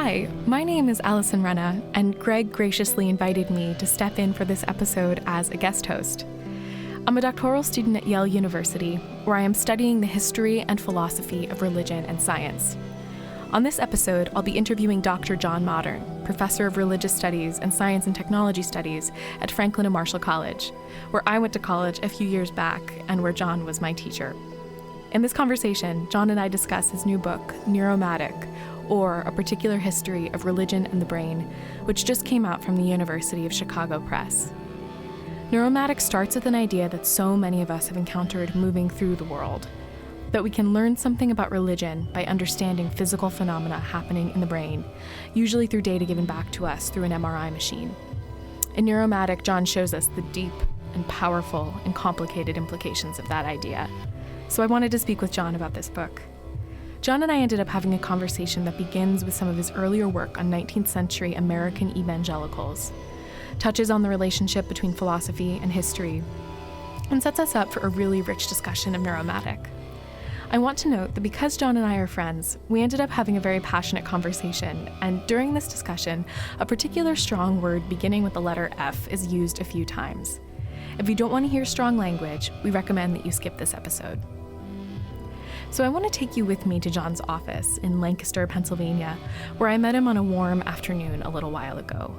Hi, my name is Alison Renna, and Greg graciously invited me to step in for this episode as a guest host. I'm a doctoral student at Yale University, where I am studying the history and philosophy of religion and science. On this episode, I'll be interviewing Dr. John Modern, professor of religious studies and science and technology studies at Franklin and Marshall College, where I went to college a few years back and where John was my teacher. In this conversation, John and I discuss his new book, Neuromatic, or A Particular History of Religion and the Brain, which just came out from the University of Chicago Press. Neuromatic starts with an idea that so many of us have encountered moving through the world, that we can learn something about religion by understanding physical phenomena happening in the brain, usually through data given back to us through an MRI machine. In Neuromatic, John shows us the deep and powerful and complicated implications of that idea. So I wanted to speak with John about this book. John and I ended up having a conversation that begins with some of his earlier work on 19th century American evangelicals, touches on the relationship between philosophy and history, and sets us up for a really rich discussion of Neuromatic. I want to note that because John and I are friends, we ended up having a very passionate conversation, and during this discussion, a particular strong word beginning with the letter F is used a few times. If you don't want to hear strong language, we recommend that you skip this episode. So I want to take you with me to John's office in Lancaster, Pennsylvania, where I met him on a warm afternoon a little while ago.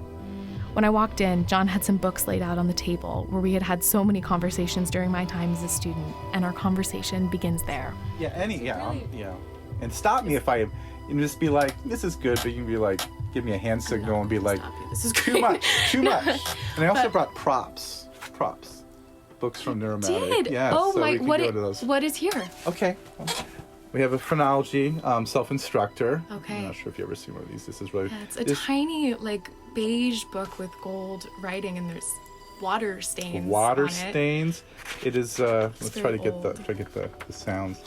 When I walked in, John had some books laid out on the table where we had had so many conversations during my time as a student, and our conversation begins there. And stop me if you can just be like, this is good, but you can be like, give me a hand signal and be like, this is too much. And I also brought props. Books from Neuromatic. Yeah, so we can go to those. What is here? Okay. We have a phrenology self-instructor. Okay. I'm not sure if you've ever seen one of these. This is really... Yeah, it's a tiny, beige book with gold writing, and there's water stains on it. It is, let's try to get the sounds.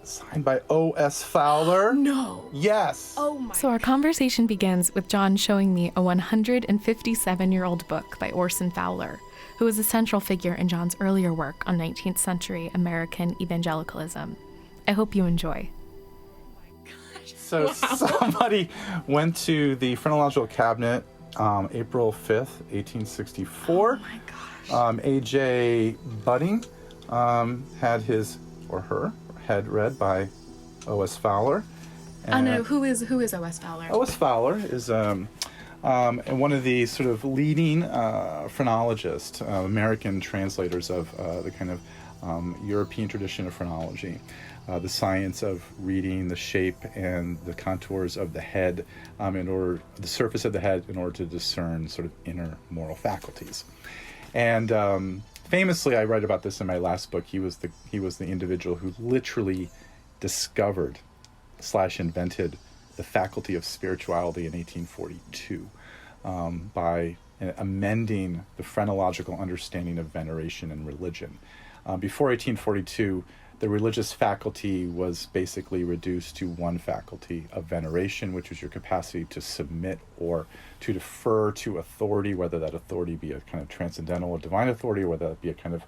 Signed by O.S. Fowler. No. Yes. Oh my. So our conversation begins with John showing me a 157-year-old book by Orson Fowler, who was a central figure in John's earlier work on 19th century American evangelicalism. I hope you enjoy. So somebody went to the phrenological cabinet April 5th, 1864. Oh my gosh. A.J. Budding had his or her head read by O.S. Fowler. Who is O.S. Fowler? O.S. Fowler is one of the sort of leading phrenologists, American translators of the kind of European tradition of phrenology, the science of reading the shape and the contours of the head the surface of the head in order to discern sort of inner moral faculties. And famously, I write about this in my last book, he was the individual who literally discovered / invented the faculty of spirituality in 1842 by amending the phrenological understanding of veneration and religion. Before 1842, the religious faculty was basically reduced to one faculty of veneration, which was your capacity to submit or to defer to authority, whether that authority be a kind of transcendental or divine authority, or whether that be a kind of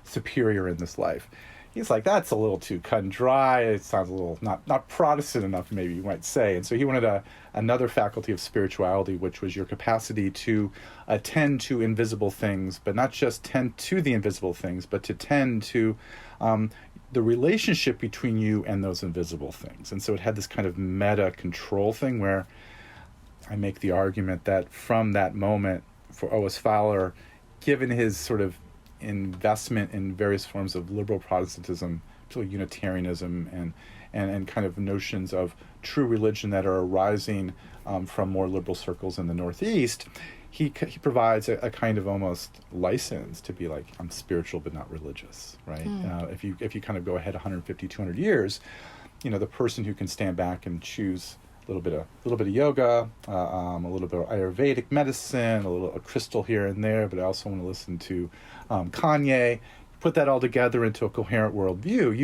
superior in this life. He's like, that's a little too cut and dry. It sounds a little not Protestant enough, maybe you might say. And so he wanted another faculty of spirituality, which was your capacity to attend to invisible things, but not just tend to the invisible things, but to tend to the relationship between you and those invisible things. And so it had this kind of meta control thing where I make the argument that from that moment for O.S. Fowler, given his sort of investment in various forms of liberal Protestantism, particularly Unitarianism and kind of notions of true religion that are arising from more liberal circles in the Northeast, he provides a kind of almost license to be like, I'm spiritual but not religious, right? If you kind of go ahead 150, 200 years, the person who can stand back and choose a little bit of yoga, a little bit of Ayurvedic medicine, a crystal here and there, but I also want to listen to Kanye. Put that all together into a coherent worldview.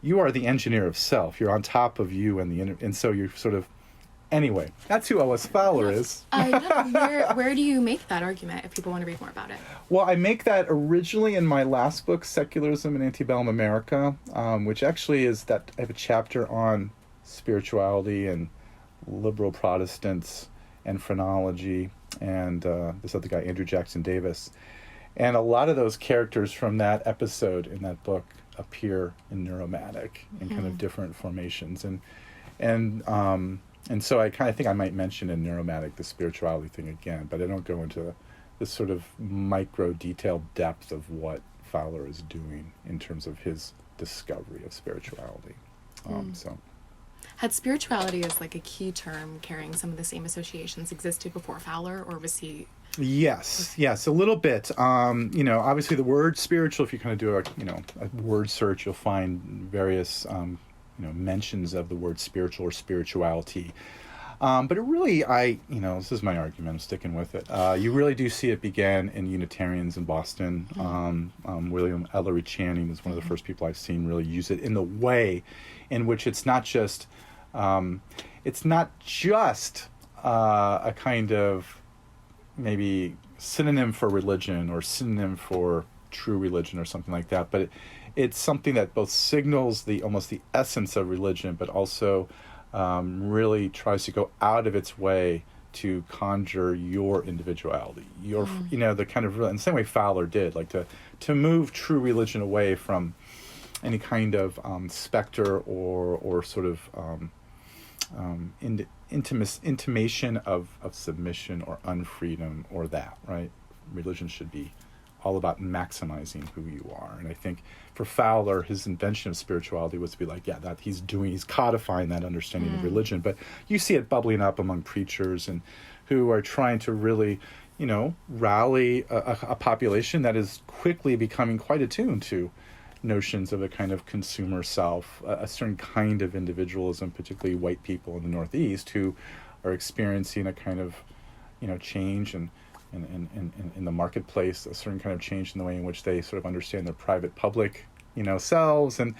You are the engineer of self. You're on top of you and so you're sort of. Anyway, that's who O.S. Fowler is. Where do you make that argument if people want to read more about it? Well, I make that originally in my last book, Secularism in Antebellum America, which actually is that I have a chapter on spirituality and liberal Protestants and phrenology, and this other guy, Andrew Jackson Davis. And a lot of those characters from that episode in that book appear in Neuromatic in kind of different formations. And so I kind of think I might mention in Neuromatic the spirituality thing again, but I don't go into this sort of micro detailed depth of what Fowler is doing in terms of his discovery of spirituality. So, had spirituality as like a key term carrying some of the same associations existed before Fowler, or was he? Yes, a little bit. Obviously the word spiritual, if you kind of do a word search, you'll find various mentions of the word spiritual or spirituality. But it really, this is my argument, I'm sticking with it. You really do see it began in Unitarians in Boston. William Ellery Channing is one of the first people I've seen really use it in the way in which it's not just a kind of maybe synonym for religion or synonym for true religion or something like that, but it's something that both signals almost the essence of religion, but also really tries to go out of its way to conjure your individuality, the kind of, in the same way Fowler did, like to move true religion away from any kind of specter or sort of intimation of submission or unfreedom or that, right? Religion should be all about maximizing who you are. And I think for Fowler, his invention of spirituality was to be like, he's codifying that understanding of religion. But you see it bubbling up among preachers and who are trying to really, rally a population that is quickly becoming quite attuned to notions of a kind of consumer self, a certain kind of individualism, particularly white people in the Northeast who are experiencing a kind of, change and in the marketplace, a certain kind of change in the way in which they sort of understand their private public, selves. And,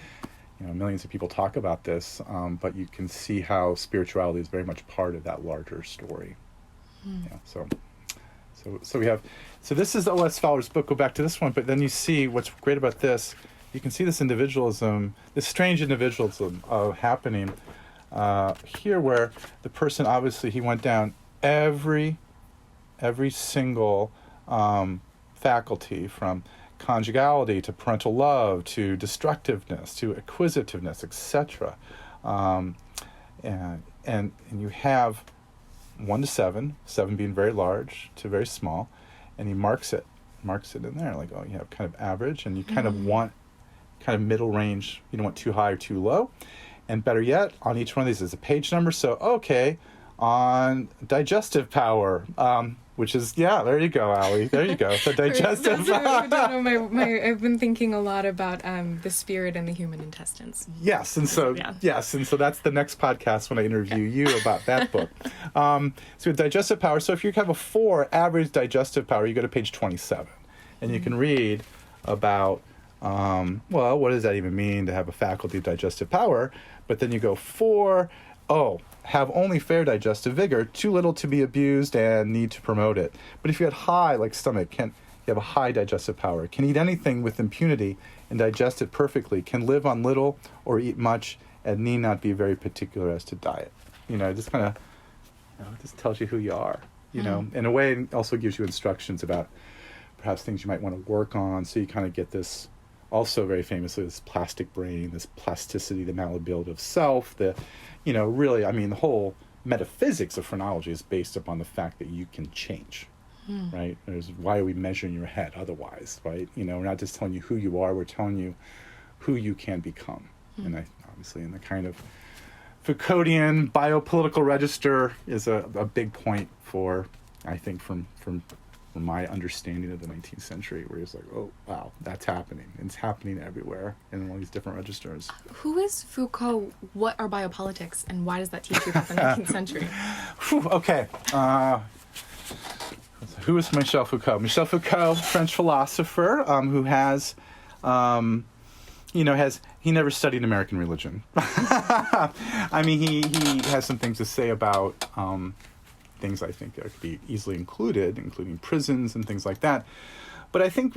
millions of people talk about this, but you can see how spirituality is very much part of that larger story. So we have, this is O.S. Fowler's book. Go back to this one, but then you see what's great about this. You can see this individualism, this strange individualism happening here, where the person, obviously, he went down every single faculty, from conjugality to parental love to destructiveness to acquisitiveness, etc. And you have 1 to 7, 7 being very large to very small, and he marks it in there, like, you have kind of average, and you kind of want kind of middle range. You don't want too high or too low. And better yet, on each one of these is a page number. So, on digestive power, which is, there you go, Allie. There you go. So digestive power. I've been thinking a lot about the spirit and the human intestines. Yes, and so that's the next podcast when I interview you about that book. So digestive power. So if you have a 4 average digestive power, you go to page 27, and you can read about what does that even mean to have a faculty of digestive power? But then you go 4, have only fair digestive vigor, too little to be abused and need to promote it. But if you had high, like stomach, you have a high digestive power, can eat anything with impunity and digest it perfectly, can live on little or eat much, and need not be very particular as to diet. Just kind of, it just tells you who you are, In a way, it also gives you instructions about perhaps things you might want to work on, so you kind of get this, also very famously, this plastic brain, this plasticity, the malleability of self, the whole metaphysics of phrenology is based upon the fact that you can change, right? Why are we measuring your head otherwise, right? We're not just telling you who you are, we're telling you who you can become. And obviously in the kind of Foucauldian biopolitical register is a big point for, I think, from my understanding of the 19th century, where it's like, oh, wow, that's happening. And it's happening everywhere in all these different registers. Who is Foucault? What are biopolitics? And why does that teach you about the 19th century? Okay. Who is Michel Foucault? Michel Foucault, French philosopher, who has, he never studied American religion. He has some things to say about things I think that could be easily including prisons and things like that. But I think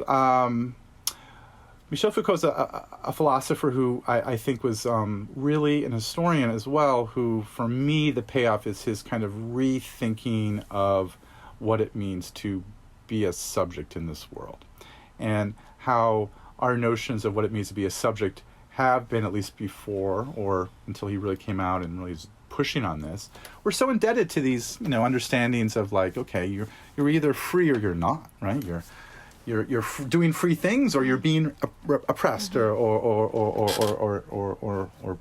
Michel Foucault's a philosopher who I think was really an historian as well, who, for me, the payoff is his kind of rethinking of what it means to be a subject in this world, and how our notions of what it means to be a subject have been, at least before, or until he really came out and really is pushing on this, we're so indebted to these, understandings of like, okay, you're either free or you're not, right? You're doing free things, or you're being oppressed, or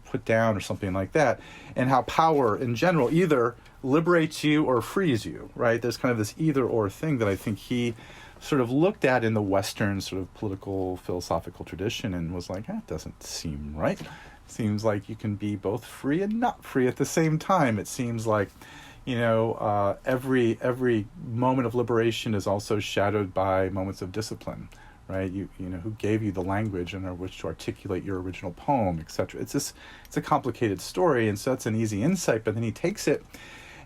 put down, or something like that, and how power in general either liberates you or frees you, right? There's kind of this either or thing that I think he sort of looked at in the Western sort of political philosophical tradition and was like, that doesn't seem right. Seems like you can be both free and not free at the same time. It seems like every moment of liberation is also shadowed by moments of discipline, right? Who gave you the language under which to articulate your original poem, etc. It's a complicated story, and so that's an easy insight. But then he takes it,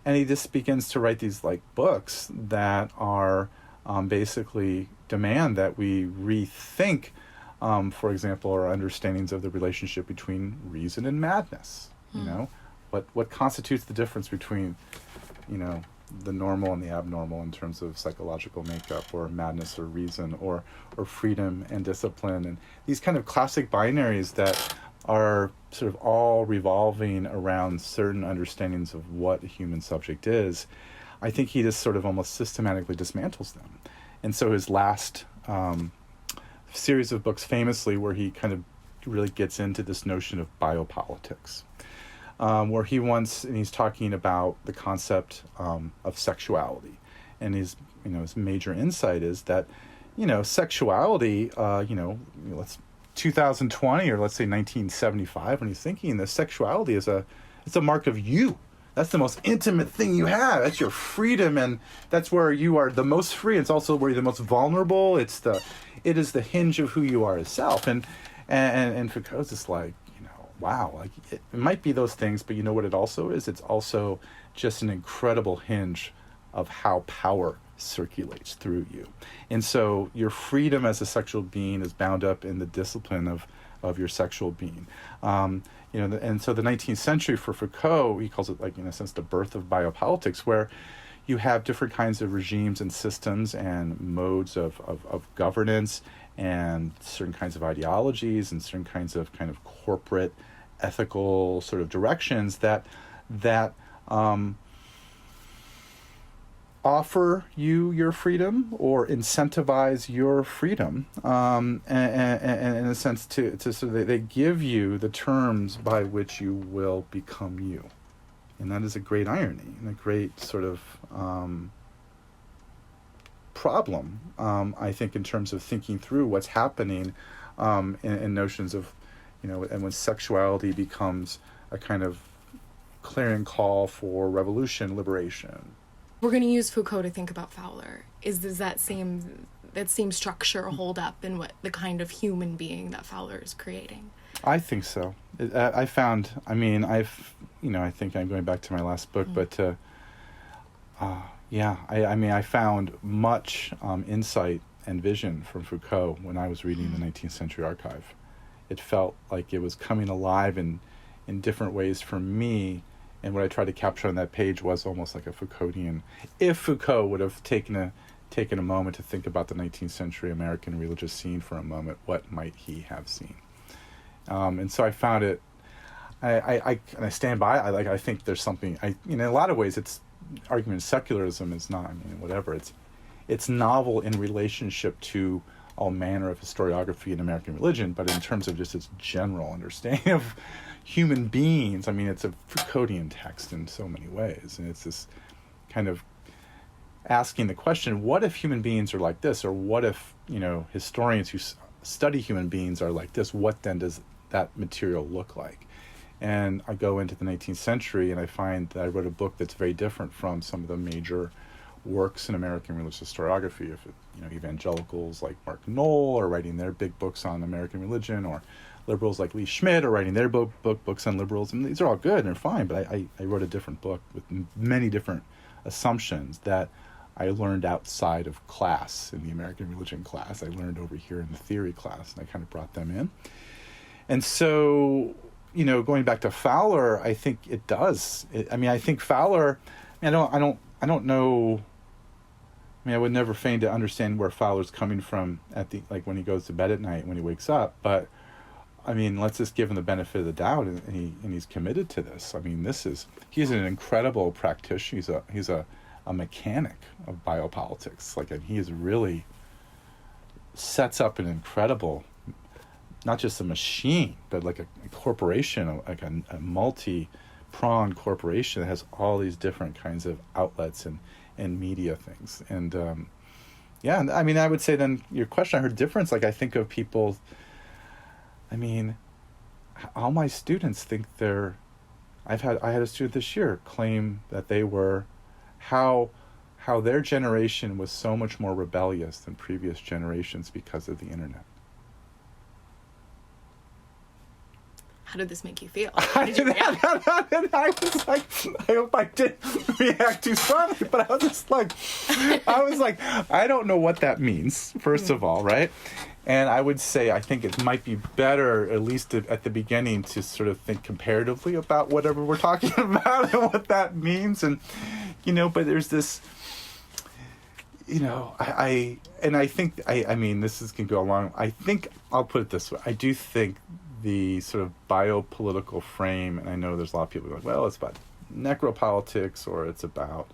and he just begins to write these like books that are basically demand that we rethink, for example, our understandings of the relationship between reason and madness. What constitutes the difference between the normal and the abnormal in terms of psychological makeup, or madness or reason, or freedom and discipline, and these kind of classic binaries that are sort of all revolving around certain understandings of what a human subject is. I think he just sort of almost systematically dismantles them. And so his last series of books, famously, where he kind of really gets into this notion of biopolitics, where he's talking about the concept of sexuality, and his major insight is that sexuality, let's 2020, or let's say 1975, when he's thinking this, sexuality it's a mark of you. That's the most intimate thing you have. That's your freedom, and that's where you are the most free. It's also where you're the most vulnerable. It is the hinge of who you are as self. And Foucault's just like, wow, like it might be those things, but you know what it also is? It's also just an incredible hinge of how power circulates through you. And so your freedom as a sexual being is bound up in the discipline of your sexual being. And so the 19th century for Foucault, he calls it, like, in a sense, the birth of biopolitics, where you have different kinds of regimes and systems and modes of governance, and certain kinds of ideologies, and certain kinds of kind of corporate ethical sort of directions that offer you your freedom or incentivize your freedom, and in a sense to so they give you the terms by which you will become you. And that is a great irony and a great sort of problem, I think, in terms of thinking through what's happening in notions of, and when sexuality becomes a kind of clarion call for revolution, liberation. We're going to use Foucault to think about Fowler. Does that same structure hold up in what the kind of human being that Fowler is creating? I think so. I think I'm going back to my last book, but I found much insight and vision from Foucault when I was reading the 19th century archive. It felt like it was coming alive in different ways for me. And what I tried to capture on that page was almost like a Foucauldian. If Foucault would have taken a moment to think about the 19th century American religious scene for a moment, what might he have seen? And so I found it. I stand by. I think there's something. In a lot of ways, it's argument of secularism is not. Whatever. It's novel in relationship to all manner of historiography in American religion, but in terms of just its general understanding of human beings, it's a Foucauldian text in so many ways, and it's this kind of asking the question, what if human beings are like this, or what if historians who study human beings are like this? What then does that material look like? And I go into the 19th century, and I find that I wrote a book that's very different from some of the major works in American religious historiography. If evangelicals like Mark Knoll are writing their big books on American religion, or liberals like Lee Schmidt are writing their books on liberals, and these are all good and they're fine, but I wrote a different book with many different assumptions that I learned outside of class, in the American religion class. I learned over here in the theory class, and I kind of brought them in. And so, going back to Fowler, I think it does. I think Fowler, I don't know. I would never feign to understand where Fowler's coming from when he goes to bed at night, when he wakes up. But let's just give him the benefit of the doubt, and he's committed to this. He's an incredible practitioner. He's a mechanic of biopolitics. He is really sets up an incredible, not just a machine, but like a corporation, like a multi-pronged corporation that has all these different kinds of outlets and media things. And I would say then your question, I heard difference. I think of people. All my students think I had a student this year claim that they were, how their generation was so much more rebellious than previous generations because of the internet. How did this make you feel? How did you react? I was like, I hope I didn't react too strongly, but I was like, I don't know what that means, first of all, right? And I would say I think it might be better, at least at the beginning, to sort of think comparatively about whatever we're talking about and what that means. And, but there's this, I think, this can go along. I think, I'll put it this way. I do think the sort of biopolitical frame, and I know there's a lot of people going, well, it's about necropolitics, or it's about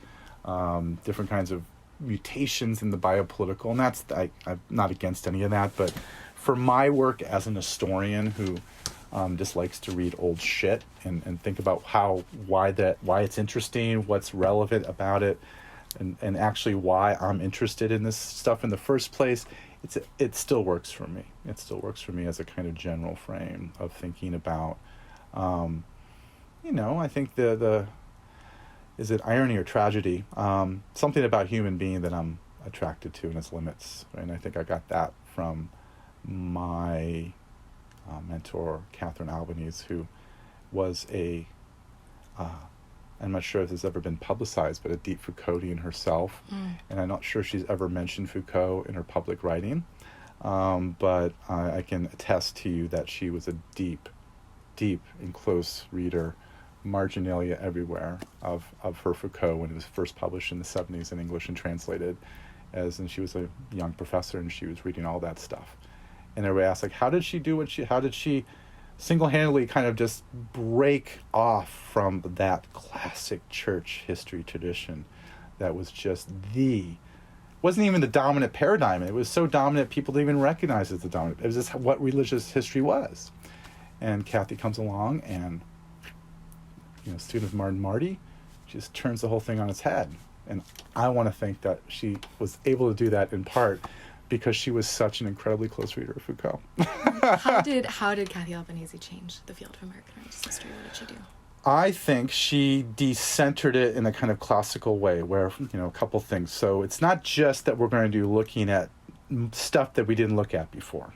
different kinds of mutations in the biopolitical, and I'm not against any of that, but for my work as an historian who just likes to read old shit and think about why it's interesting, what's relevant about it, and actually why I'm interested in this stuff in the first place, it still works for me. It still works for me as a kind of general frame of thinking about, I think the is it irony or tragedy? Something about human being that I'm attracted to and its limits. Right? And I think I got that from my mentor, Catherine Albanese, who was I'm not sure if this has ever been publicized, but a deep Foucauldian herself. And I'm not sure she's ever mentioned Foucault in her public writing. But I can attest to you that she was a deep and close reader, marginalia everywhere, of her Foucault when it was first published in the 70s in English and translated, and she was a young professor and she was reading all that stuff. And everybody asked, how did she single-handedly kind of just break off from that classic church history tradition that was just wasn't even the dominant paradigm. It was so dominant people didn't even recognize it as the dominant. It was just what religious history was. And Kathy comes along and, student of Martin Marty, just turns the whole thing on its head. And I want to think that she was able to do that in part because she was such an incredibly close reader of Foucault. How did Kathy Albanese change the field of American religious history? What did she do? I think she decentered it in a kind of classical way where, a couple things. So it's not just that we're going to be looking at stuff that we didn't look at before,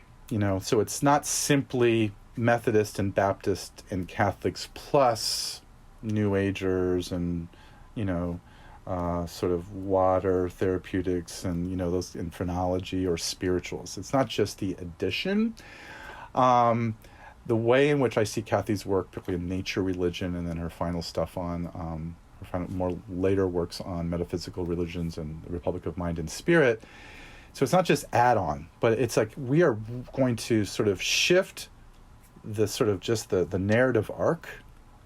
So it's not simply Methodist and Baptist and Catholics plus New Agers and, sort of water therapeutics and, those in phrenology or spirituals. It's not just the addition. The way in which I see Kathy's work, particularly in nature religion, and then her final stuff on, more later works on metaphysical religions and the Republic of Mind and Spirit. So it's not just add-on, but it's like we are going to sort of shift the sort of just the narrative arc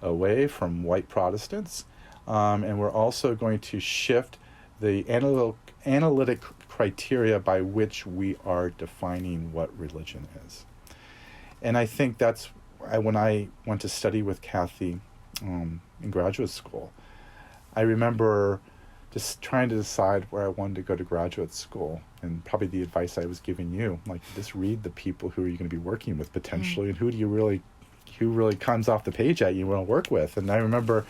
away from white Protestants. And we're also going to shift the analytic criteria by which we are defining what religion is. And I think that's when I went to study with Kathy in graduate school. I remember just trying to decide where I wanted to go to graduate school, and probably the advice I was giving you, just read the people who are you going to be working with potentially, and who really comes off the page at you want to work with. And I remember,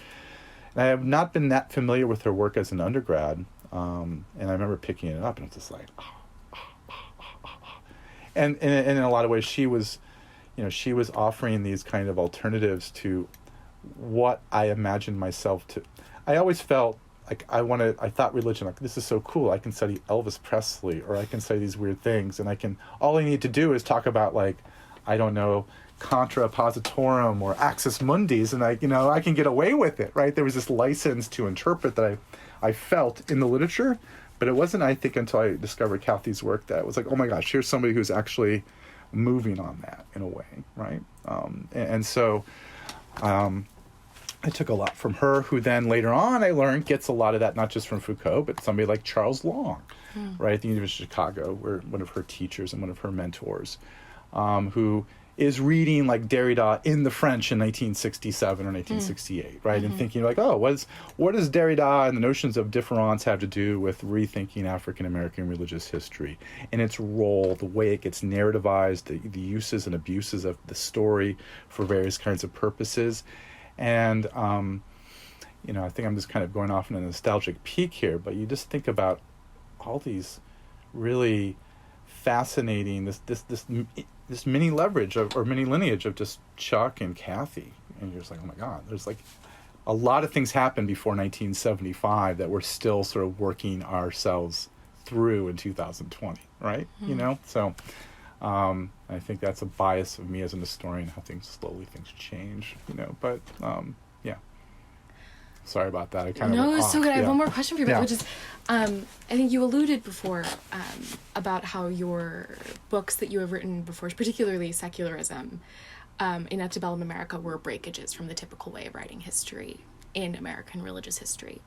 I have not been that familiar with her work as an undergrad, and I remember picking it up, and it was just like, and in a lot of ways, she was offering these kind of alternatives to what I imagined myself to. I always felt I thought religion, like, this is so cool. I can study Elvis Presley, or I can study these weird things, and all I need to do is talk about, like, I don't know, Contra Positorum or Axis Mundis, and I can get away with it, right? There was this license to interpret that I felt in the literature, but it wasn't, I think, until I discovered Kathy's work that it was like, oh my gosh, here's somebody who's actually moving on that in a way, right? So I took a lot from her, who then later on I learned gets a lot of that, not just from Foucault, but somebody like Charles Long, right, at the University of Chicago, where one of her teachers and one of her mentors, who is reading like Derrida in the French in 1967 or 1968, right? And thinking like, oh, what does Derrida and the notions of difference have to do with rethinking African American religious history and its role, the way it gets narrativized, the uses and abuses of the story for various kinds of purposes. And, I think I'm just kind of going off in a nostalgic peak here, but you just think about all these really fascinating, this mini leverage or mini lineage of just Chuck and Kathy. And you're just like, oh my God, there's like a lot of things happened before 1975 that we're still sort of working ourselves through in 2020, right? So I think that's a bias of me as an historian, how things change, but yeah. Sorry about that. I kind of No, it's so good. I have one more question for you, Yeah. which is, I think you alluded before about how your books that you have written before, particularly secularism, in Antebellum America, were breakages from the typical way of writing history in American religious history.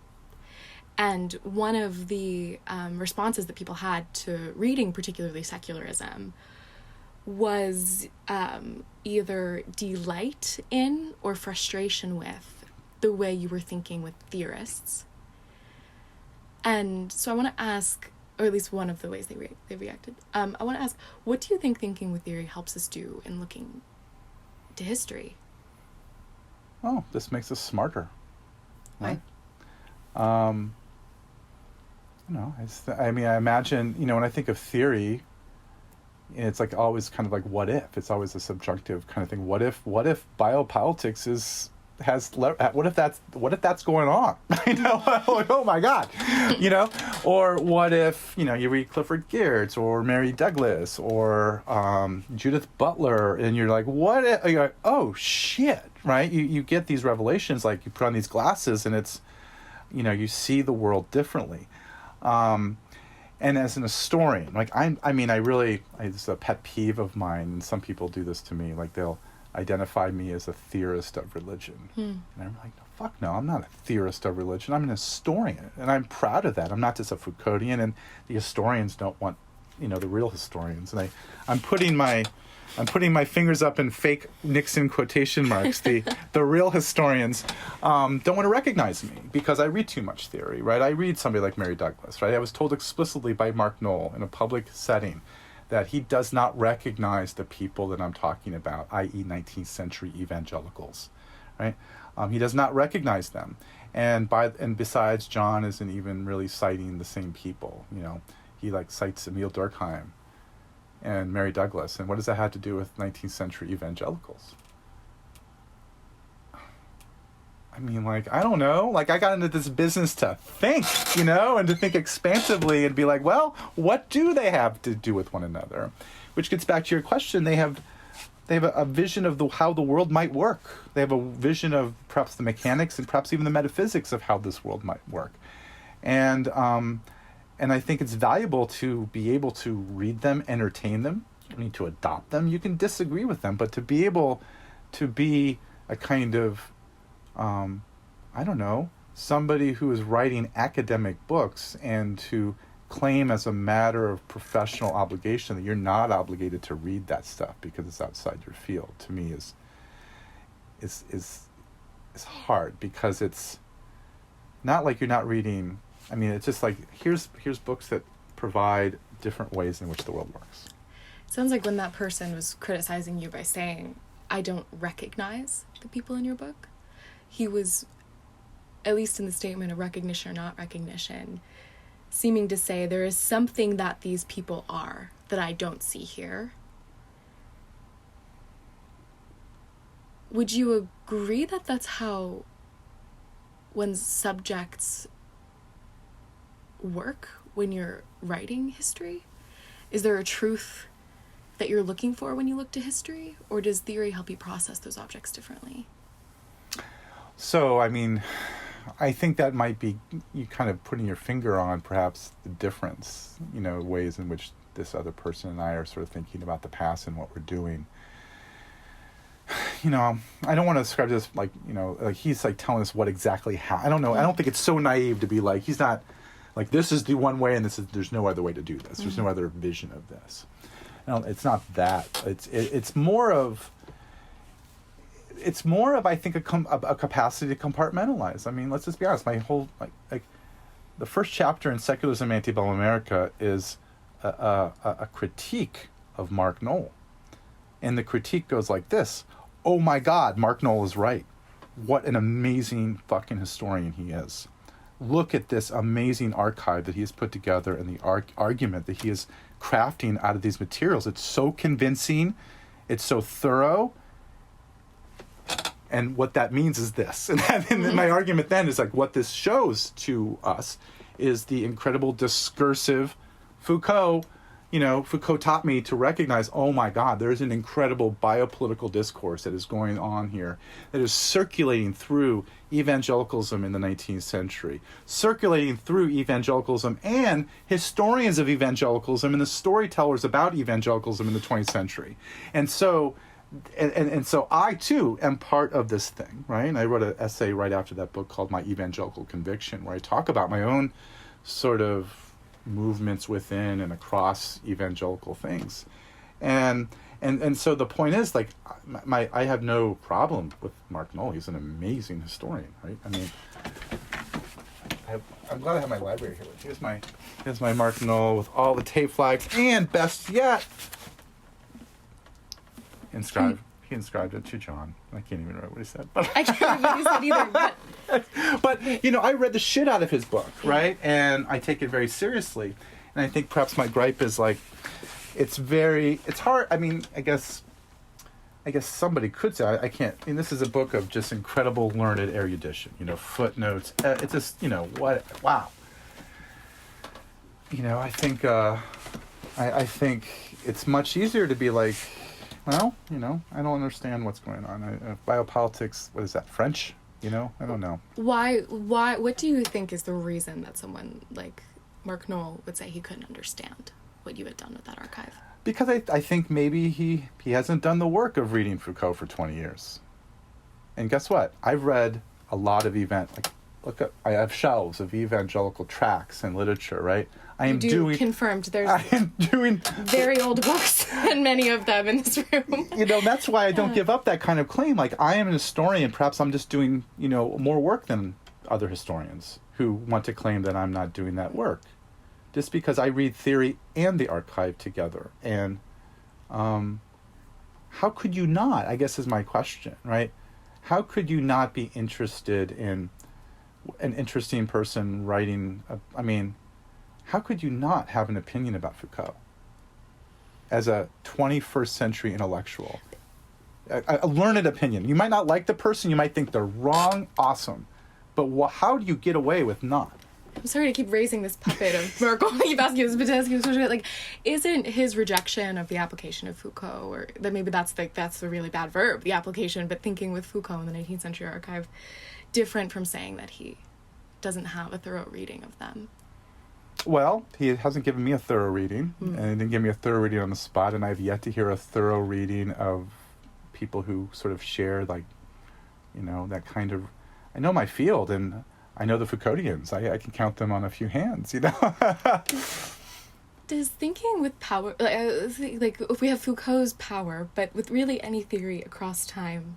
And one of the responses that people had to reading particularly secularism was either delight in or frustration with the way you were thinking with theorists. And so I want to ask, or at least one of the ways they reacted, I want to ask, what do you think thinking with theory helps us do in looking to history? Oh, this makes us smarter. Right? I imagine, when I think of theory, it's like always kind of like, what if? It's always a subjunctive kind of thing. What if biopolitics what if that's going on? Like, oh my God, or what if, you read Clifford Geertz or Mary Douglas or Judith Butler, and you're like, what if, you're like, oh shit, right? You get these revelations, like you put on these glasses and it's, you see the world differently. And as an historian, like this is a pet peeve of mine, and some people do this to me, like they'll identify me as a theorist of religion. And I'm like, no, fuck no, I'm not a theorist of religion. I'm an historian, and I'm proud of that. I'm not just a Foucauldian, and the historians don't want, the real historians. And I'm putting my fingers up in fake Nixon quotation marks. The real historians don't want to recognize me because I read too much theory, right? I read somebody like Mary Douglas, right? I was told explicitly by Mark Knoll in a public setting that he does not recognize the people that I'm talking about, i.e. 19th century evangelicals, right? He does not recognize them. And besides, John isn't even really citing the same people. He cites Emile Durkheim and Mary Douglas. And what does that have to do with 19th century evangelicals? I don't know. I got into this business to think, and to think expansively and be like, well, what do they have to do with one another? Which gets back to your question. They have a vision of how the world might work. They have a vision of perhaps the mechanics and perhaps even the metaphysics of how this world might work. And I think it's valuable to be able to read them, entertain them. You don't need to adopt them. You can disagree with them, but to be able to be a kind of somebody who is writing academic books and to claim as a matter of professional obligation that you're not obligated to read that stuff because it's outside your field, to me is hard, because it's not like you're not reading. It's just like, here's books that provide different ways in which the world works. Sounds like when that person was criticizing you by saying, I don't recognize the people in your book, he was, at least in the statement of recognition or not recognition, seeming to say there is something that these people are that I don't see here. Would you agree that that's how, when subjects work when you're writing history? Is there a truth that you're looking for when you look to history, or does theory help you process those objects differently? So, I mean, I think that might be you kind of putting your finger on perhaps the difference, ways in which this other person and I are sort of thinking about the past and what we're doing. I don't want to describe this like he's like telling us what exactly how. I don't know. I don't think it's so naive to be like, he's not like, this is the one way and there's no other way to do this. There's no other vision of this. No, it's not that. It's more of I think a capacity to compartmentalize. I mean, let's just be honest. My whole like the first chapter in Secularism Antebellum America is a critique of Mark Knoll, and the critique goes like this: oh my God, Mark Knoll is right. What an amazing fucking historian he is. Look at this amazing archive that he has put together and the argument that he is crafting out of these materials. It's so convincing. It's so thorough. And what that means is this. And my argument then is like, what this shows to us is the incredible discursive Foucault. Foucault taught me to recognize, oh my God, there's an incredible biopolitical discourse that is going on here that is circulating through evangelicalism in the 19th century, circulating through evangelicalism and historians of evangelicalism and the storytellers about evangelicalism in the 20th century. And so I too am part of this thing, right? And I wrote an essay right after that book called My Evangelical Conviction, where I talk about my own sort of movements within and across evangelical things, and so the point is, like, I have no problem with Mark Knoll. He's an amazing historian, right? I mean, I'm glad I have my library here. Here's my Mark Knoll with all the tape flags, and best yet, he inscribed it to John. I can't even remember what he said. But I can't remember what he said either. But I read the shit out of his book, right? And I take it very seriously. And I think perhaps my gripe is like, it's hard. I mean, I guess somebody could say, I can't. I mean, this is a book of just incredible learned erudition. Footnotes. It's just, what? Wow. I think I think it's much easier to be like, well, I don't understand what's going on. Biopolitics, what is that, French? I don't know. Why, what do you think is the reason that someone like Mark Knoll would say he couldn't understand what you had done with that archive? Because I think maybe he hasn't done the work of reading Foucault for 20 years. And guess what? I've read a lot of I have shelves of evangelical tracts and literature, right? Confirmed. I am doing very old books, and many of them in this room. That's why I don't give up that kind of claim. Like, I am an historian. Perhaps I'm just doing, more work than other historians who want to claim that I'm not doing that work. Just because I read theory and the archive together. And how could you not, I guess is my question, right? How could you not be interested in an interesting person writing, how could you not have an opinion about Foucault as a 21st century intellectual? A learned opinion. You might not like the person, you might think they're wrong, awesome. But how do you get away with not? I'm sorry to keep raising this puppet of Merkel. Keep asking this, but like, isn't his rejection of the application of Foucault, or that maybe that's the really bad verb, the application, but thinking with Foucault in the 19th century archive, different from saying that he doesn't have a thorough reading of them? Well, he hasn't given me a thorough reading, and he didn't give me a thorough reading on the spot, and I've yet to hear a thorough reading of people who sort of share, like, that kind of... I know my field, and I know the Foucauldians. I can count them on a few hands, Does thinking with power... like, if we have Foucault's power, but with really any theory across time,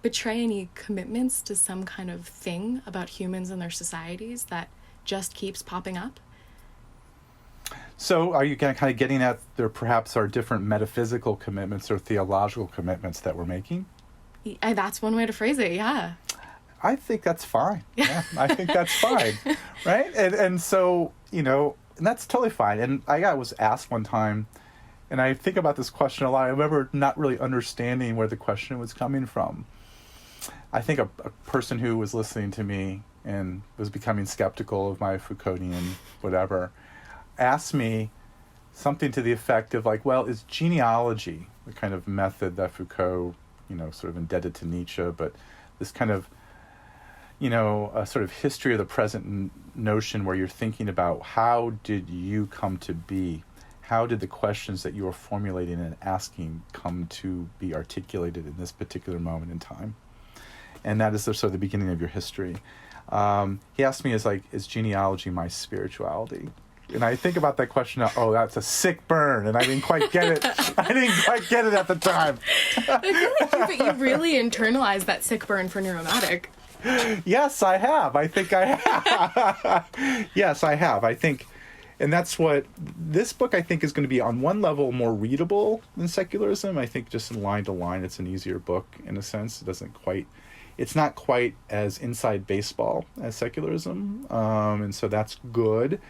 betray any commitments to some kind of thing about humans and their societies that just keeps popping up? So are you kind of getting at there perhaps are different metaphysical commitments or theological commitments that we're making? That's one way to phrase it, yeah. I think that's fine. Yeah, I think that's fine, right? And so, and that's totally fine. And I was asked one time, and I think about this question a lot. I remember not really understanding where the question was coming from. I think a person who was listening to me and was becoming skeptical of my Foucauldian whatever, asked me something to the effect of like, well, is genealogy the kind of method that Foucault, sort of indebted to Nietzsche, but this kind of, a sort of history of the present notion where you're thinking about how did you come to be? How did the questions that you were formulating and asking come to be articulated in this particular moment in time? And that is sort of the beginning of your history. He asked me, is genealogy my spirituality? And I think about that question, that's a sick burn, and I didn't quite get it. I didn't quite get it at the time. I feel like you really internalized that sick burn for Neuromatic. Yes, I have. I think I have. Yes, I have. I think, and that's what this book, I think, is going to be on one level more readable than secularism. I think just in line to line, it's an easier book in a sense. It's not quite as inside baseball as secularism. And so that's good.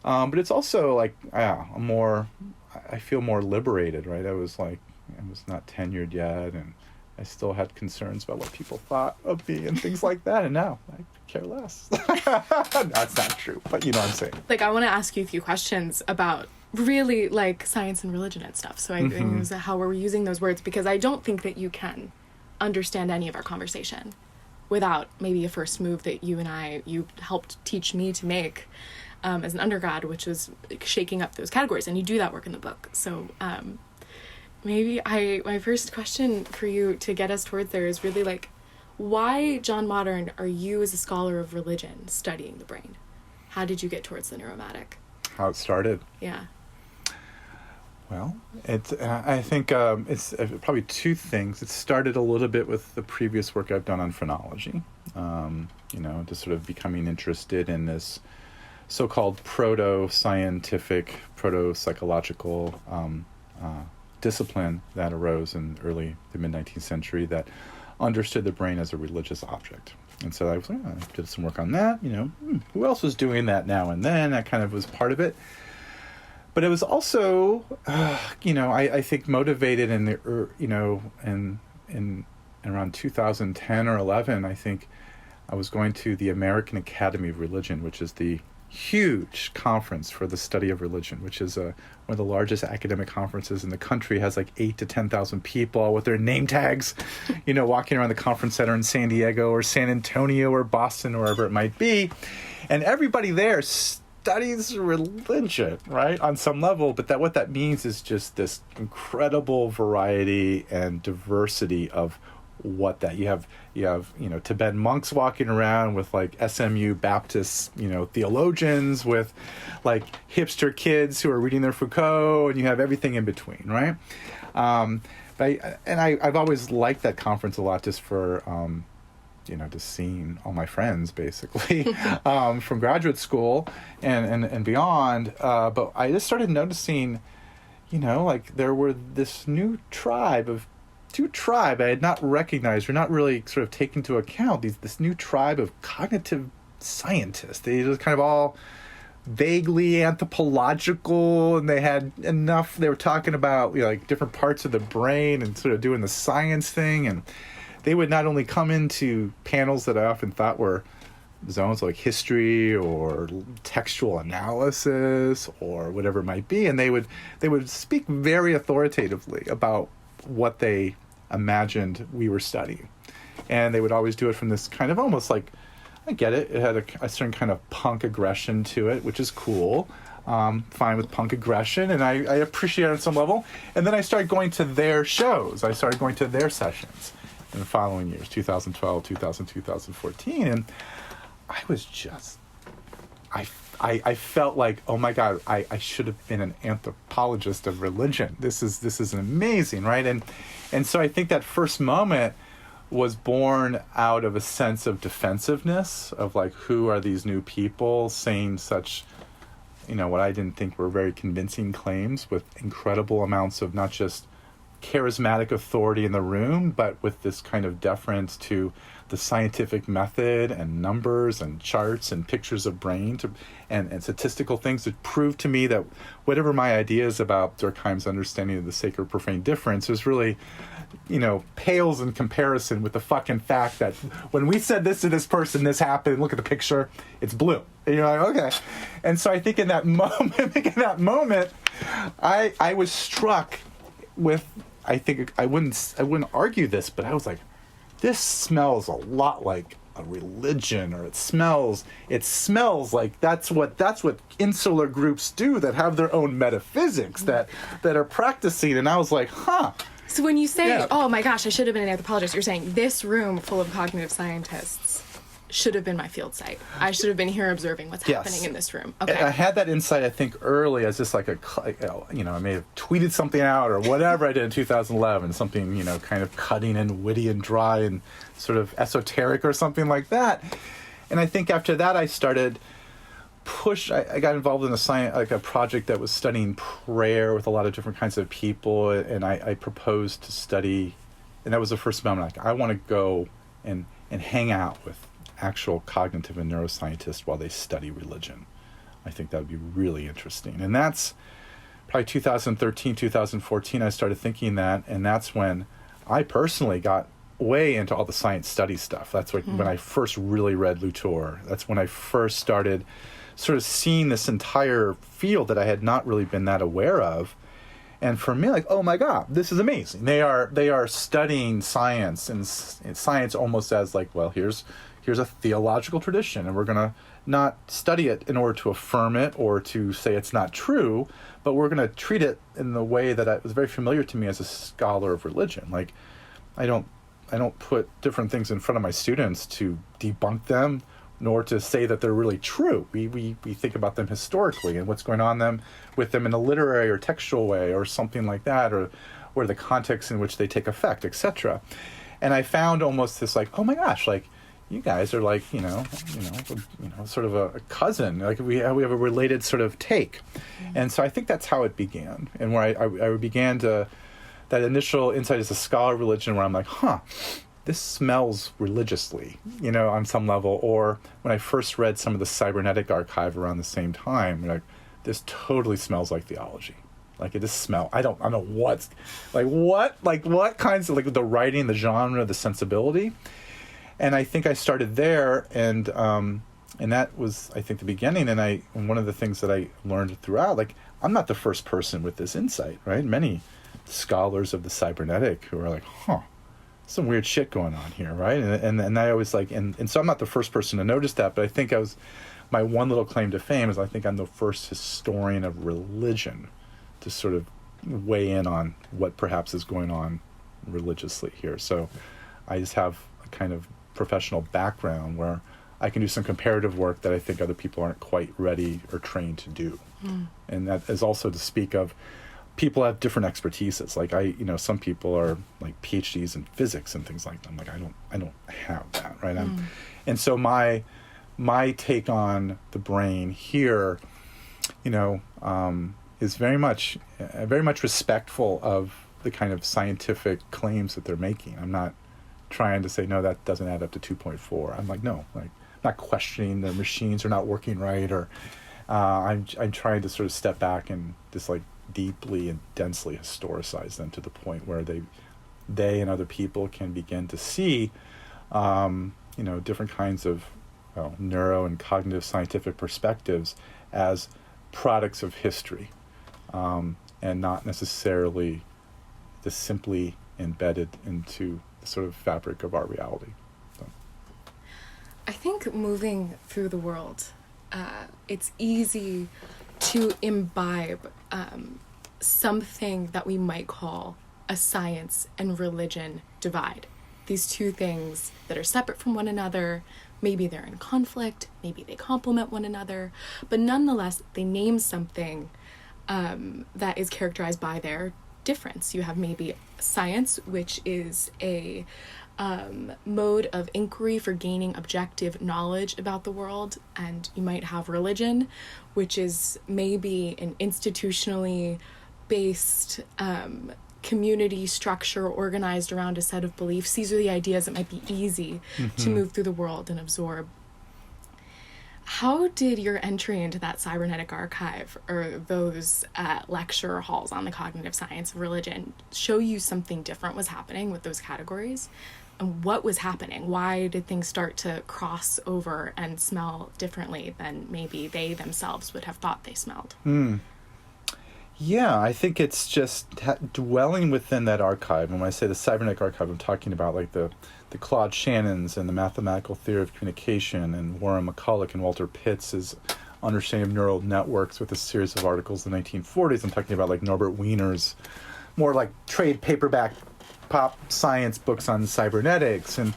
But it's also like, I feel more liberated, right? I was not tenured yet, and I still had concerns about what people thought of me and things like that, and now I care less. That's not true, but you know what I'm saying. I want to ask you a few questions about really, science and religion and stuff. So I think how we're using those words, because I don't think that you can understand any of our conversation without maybe a first move that you helped teach me to make as an undergrad, which was shaking up those categories, and you do that work in the book. So my first question for you to get us towards there is really why, John Modern, are you as a scholar of religion studying the brain? How did you get towards the neuromatic? How it started? Yeah. Well, I think it's probably two things. It started a little bit with the previous work I've done on phrenology, just sort of becoming interested in this so-called proto-scientific, proto-psychological discipline that arose in the mid-19th century that understood the brain as a religious object. And so I did some work on that. Who else was doing that now and then? That kind of was part of it. But it was also, I think motivated in around 2010 or 11, I think I was going to the American Academy of Religion, which is the huge conference for the study of religion, which is one of the largest academic conferences in the country. It has 8,000 to 10,000 people with their name tags, walking around the conference center in San Diego or San Antonio or Boston or wherever it might be. And everybody there studies religion, right, on some level, but what that means is just this incredible variety and diversity of what that you have Tibetan monks walking around with SMU Baptist theologians with hipster kids who are reading their Foucault, and you have everything in between, right? I've always liked that conference a lot just for just seeing all my friends basically from graduate school and beyond. But I just started noticing, there were this new tribe I had not recognized or not really sort of taken into account, this new tribe of cognitive scientists. They just kind of all vaguely anthropological, and they were talking about different parts of the brain and sort of doing the science thing, and they would not only come into panels that I often thought were zones like history or textual analysis or whatever it might be, and they would speak very authoritatively about what they imagined we were studying. And they would always do it from this kind of almost I get it, it had a certain kind of punk aggression to it, which is cool. Fine with punk aggression, and I appreciate it on some level. And then I started going to their shows. I started going to their sessions in the following years, 2012, 2014, and I was just, I felt oh my God, I should have been an anthropologist of religion. This is amazing, right? And so I think that first moment was born out of a sense of defensiveness of who are these new people saying such, what I didn't think were very convincing claims with incredible amounts of not just charismatic authority in the room, but with this kind of deference to the scientific method and numbers and charts and pictures of brain and statistical things to prove to me that whatever my ideas about Durkheim's understanding of the sacred profane difference is really, pales in comparison with the fucking fact that when we said this to this person, this happened, look at the picture, it's blue. And you're like, okay. And so I think in that moment, I was struck with, I think I wouldn't argue this, but I was like, this smells a lot like a religion, or it smells like that's what insular groups do that have their own metaphysics that are practicing. And I was like, huh. So when you say, oh my gosh, I should have been an anthropologist, you're saying this room full of cognitive scientists should have been my field site. I should have been here observing what's happening in this room. Okay. I had that insight, I think, early as just like I may have tweeted something out or whatever I did in 2011, something, kind of cutting and witty and dry and sort of esoteric or something like that. And I think after that I started I got involved in a project that was studying prayer with a lot of different kinds of people, and I proposed to study, and that was the first moment I want to go and hang out with actual cognitive and neuroscientists while they study religion. I think that would be really interesting. And that's probably 2013, 2014, I started thinking that, and that's when I personally got way into all the science study stuff. That's when I first really read Luthor. That's when I first started sort of seeing this entire field that I had not really been that aware of. And for me, like, oh my God, this is amazing. They are studying science, and science almost as like, well, here's a theological tradition, and we're going to not study it in order to affirm it or to say it's not true, but we're going to treat it in the way that was very familiar to me as a scholar of religion. Like, I don't put different things in front of my students to debunk them, nor to say that they're really true. We think about them historically and what's going on with them in a literary or textual way or something like that, or the context in which they take effect, etc. And I found almost this like, oh my gosh, like, you guys are like, sort of a cousin. Like we have a related sort of take. Mm-hmm. And so I think that's how it began. And where I began to, that initial insight as a scholar of religion, where I'm like, this smells religiously, on some level. Or when I first read some of the cybernetic archive around the same time, like, this totally smells like theology. Like, it just smells, I don't know what kinds of, like, the writing, the genre, the sensibility. And I think I started there, and that was, I think, the beginning. And one of the things that I learned throughout, like, I'm not the first person with this insight, right? Many scholars of the cybernetic who are like, some weird shit going on here, right? And I always like, and so I'm not the first person to notice that, but I think my one little claim to fame is I think I'm the first historian of religion to sort of weigh in on what perhaps is going on religiously here. So I just have a kind of professional background where I can do some comparative work that I think other people aren't quite ready or trained to do. And that is also to speak of, people have different expertises. Like some people are like PhDs in physics and things like that. I'm like, I don't have that, right? And so my take on the brain here, is very much respectful of the kind of scientific claims that they're making. I'm not trying to say, no, that doesn't add up to 2.4. I'm like, no, like, not questioning the machines are not working right, or I'm trying to sort of step back and just like deeply and densely historicize them to the point where they and other people can begin to see, different kinds of neuro and cognitive scientific perspectives as products of history, and not necessarily just simply embedded into the sort of fabric of our reality. So. I think moving through the world, it's easy to imbibe something that we might call a science and religion divide. These two things that are separate from one another, maybe they're in conflict, maybe they complement one another, but nonetheless, they name something that is characterized by their difference. You have maybe science, which is a mode of inquiry for gaining objective knowledge about the world, and you might have religion, which is maybe an institutionally based community structure organized around a set of beliefs. These are the ideas that might be easy to move through the world and absorb. How did your entry into that cybernetic archive or those lecture halls on the cognitive science of religion show you something different was happening with those categories? And what was happening? Why did things start to cross over and smell differently than maybe they themselves would have thought they smelled? Yeah, I think it's just dwelling within that archive. And when I say the cybernetic archive, I'm talking about like the Claude Shannons and the mathematical theory of communication, and Warren McCulloch and Walter Pitts's understanding of neural networks with a series of articles in the 1940s. I'm talking about like Norbert Wiener's more like trade paperback pop science books on cybernetics, and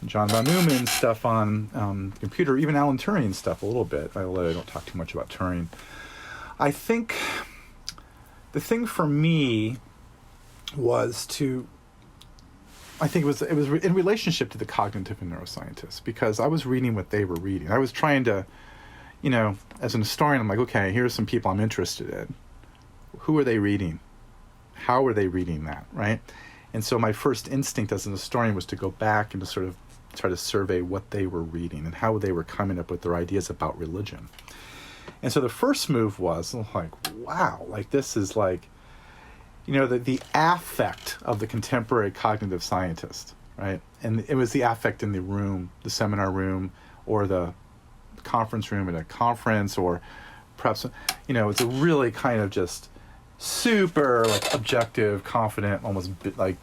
John von Neumann's stuff on computer, even Alan Turing's stuff a little bit. I don't talk too much about Turing. I think the thing for me was it was in relationship to the cognitive and neuroscientists, because I was reading what they were reading. I was trying to, as an historian, I'm like, okay, here's some people I'm interested in. Who are they reading? How are they reading that, right? And so my first instinct as an historian was to go back and to sort of try to survey what they were reading and how they were coming up with their ideas about religion. And so the first move was like, wow, like this is like, the affect of the contemporary cognitive scientist, right? And it was the affect in the room, the seminar room, or the conference room at a conference, or perhaps, it's a really kind of just super like objective, confident, almost like,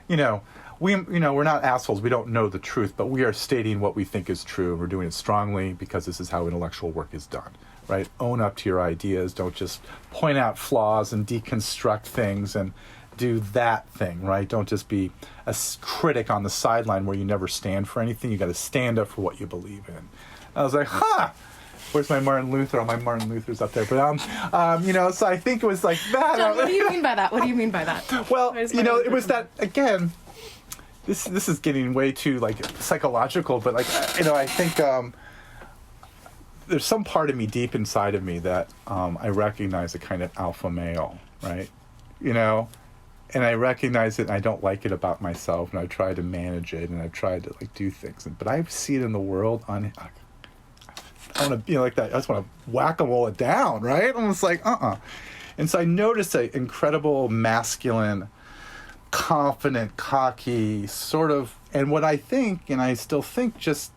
we're not assholes. We don't know the truth, but we are stating what we think is true, and we're doing it strongly because this is how intellectual work is done, right? Own up to your ideas. Don't just point out flaws and deconstruct things and do that thing, right? Don't just be a critic on the sideline where you never stand for anything. You got to stand up for what you believe in. I was like, where's my Martin Luther? Oh, my Martin Luther's up there. But, so I think it was like that. John, what do you mean by that? What do you mean by that? Well, it was that, again, this is getting way too, like, psychological, but, like, I think there's some part of me deep inside of me that I recognize a kind of alpha male, right? And I recognize it, and I don't like it about myself, and I try to manage it, and I try to, like, do things. But I see it in the world I want to be like that. I just want to whack-a-mole it down, right? I'm just like, And so I noticed an incredible masculine, confident, cocky sort of, and what I think, and I still think, just,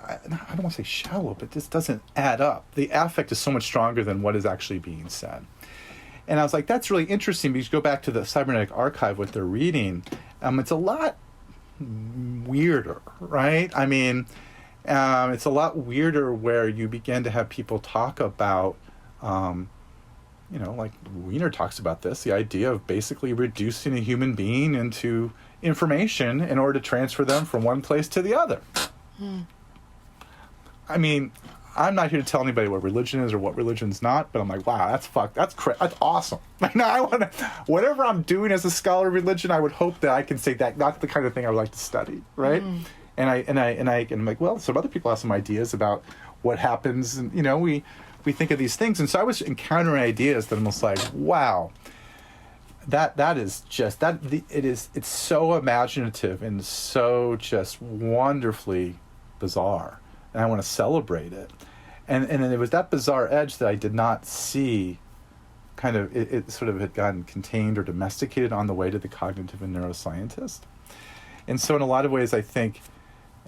I don't want to say shallow, but this doesn't add up. The affect is so much stronger than what is actually being said. And I was like, that's really interesting, because you go back to the cybernetic archive, what they're reading, it's a lot weirder, right? I mean, it's a lot weirder where you begin to have people talk about, like Wiener talks about this, the idea of basically reducing a human being into information in order to transfer them from one place to the other. I mean, I'm not here to tell anybody what religion is or what religion's not, but I'm like, wow, that's awesome. Like, now I want to, whatever I'm doing as a scholar of religion, I would hope that I can say that that's the kind of thing I would like to study, right? And I'm like, well, some other people have some ideas about what happens, and we think of these things, and so I was encountering ideas that I'm almost like, wow, that is just that it's so imaginative and so just wonderfully bizarre, and I want to celebrate it, and then it was that bizarre edge that I did not see. Kind of, it sort of had gotten contained or domesticated on the way to the cognitive and neuroscientist, and so in a lot of ways, I think.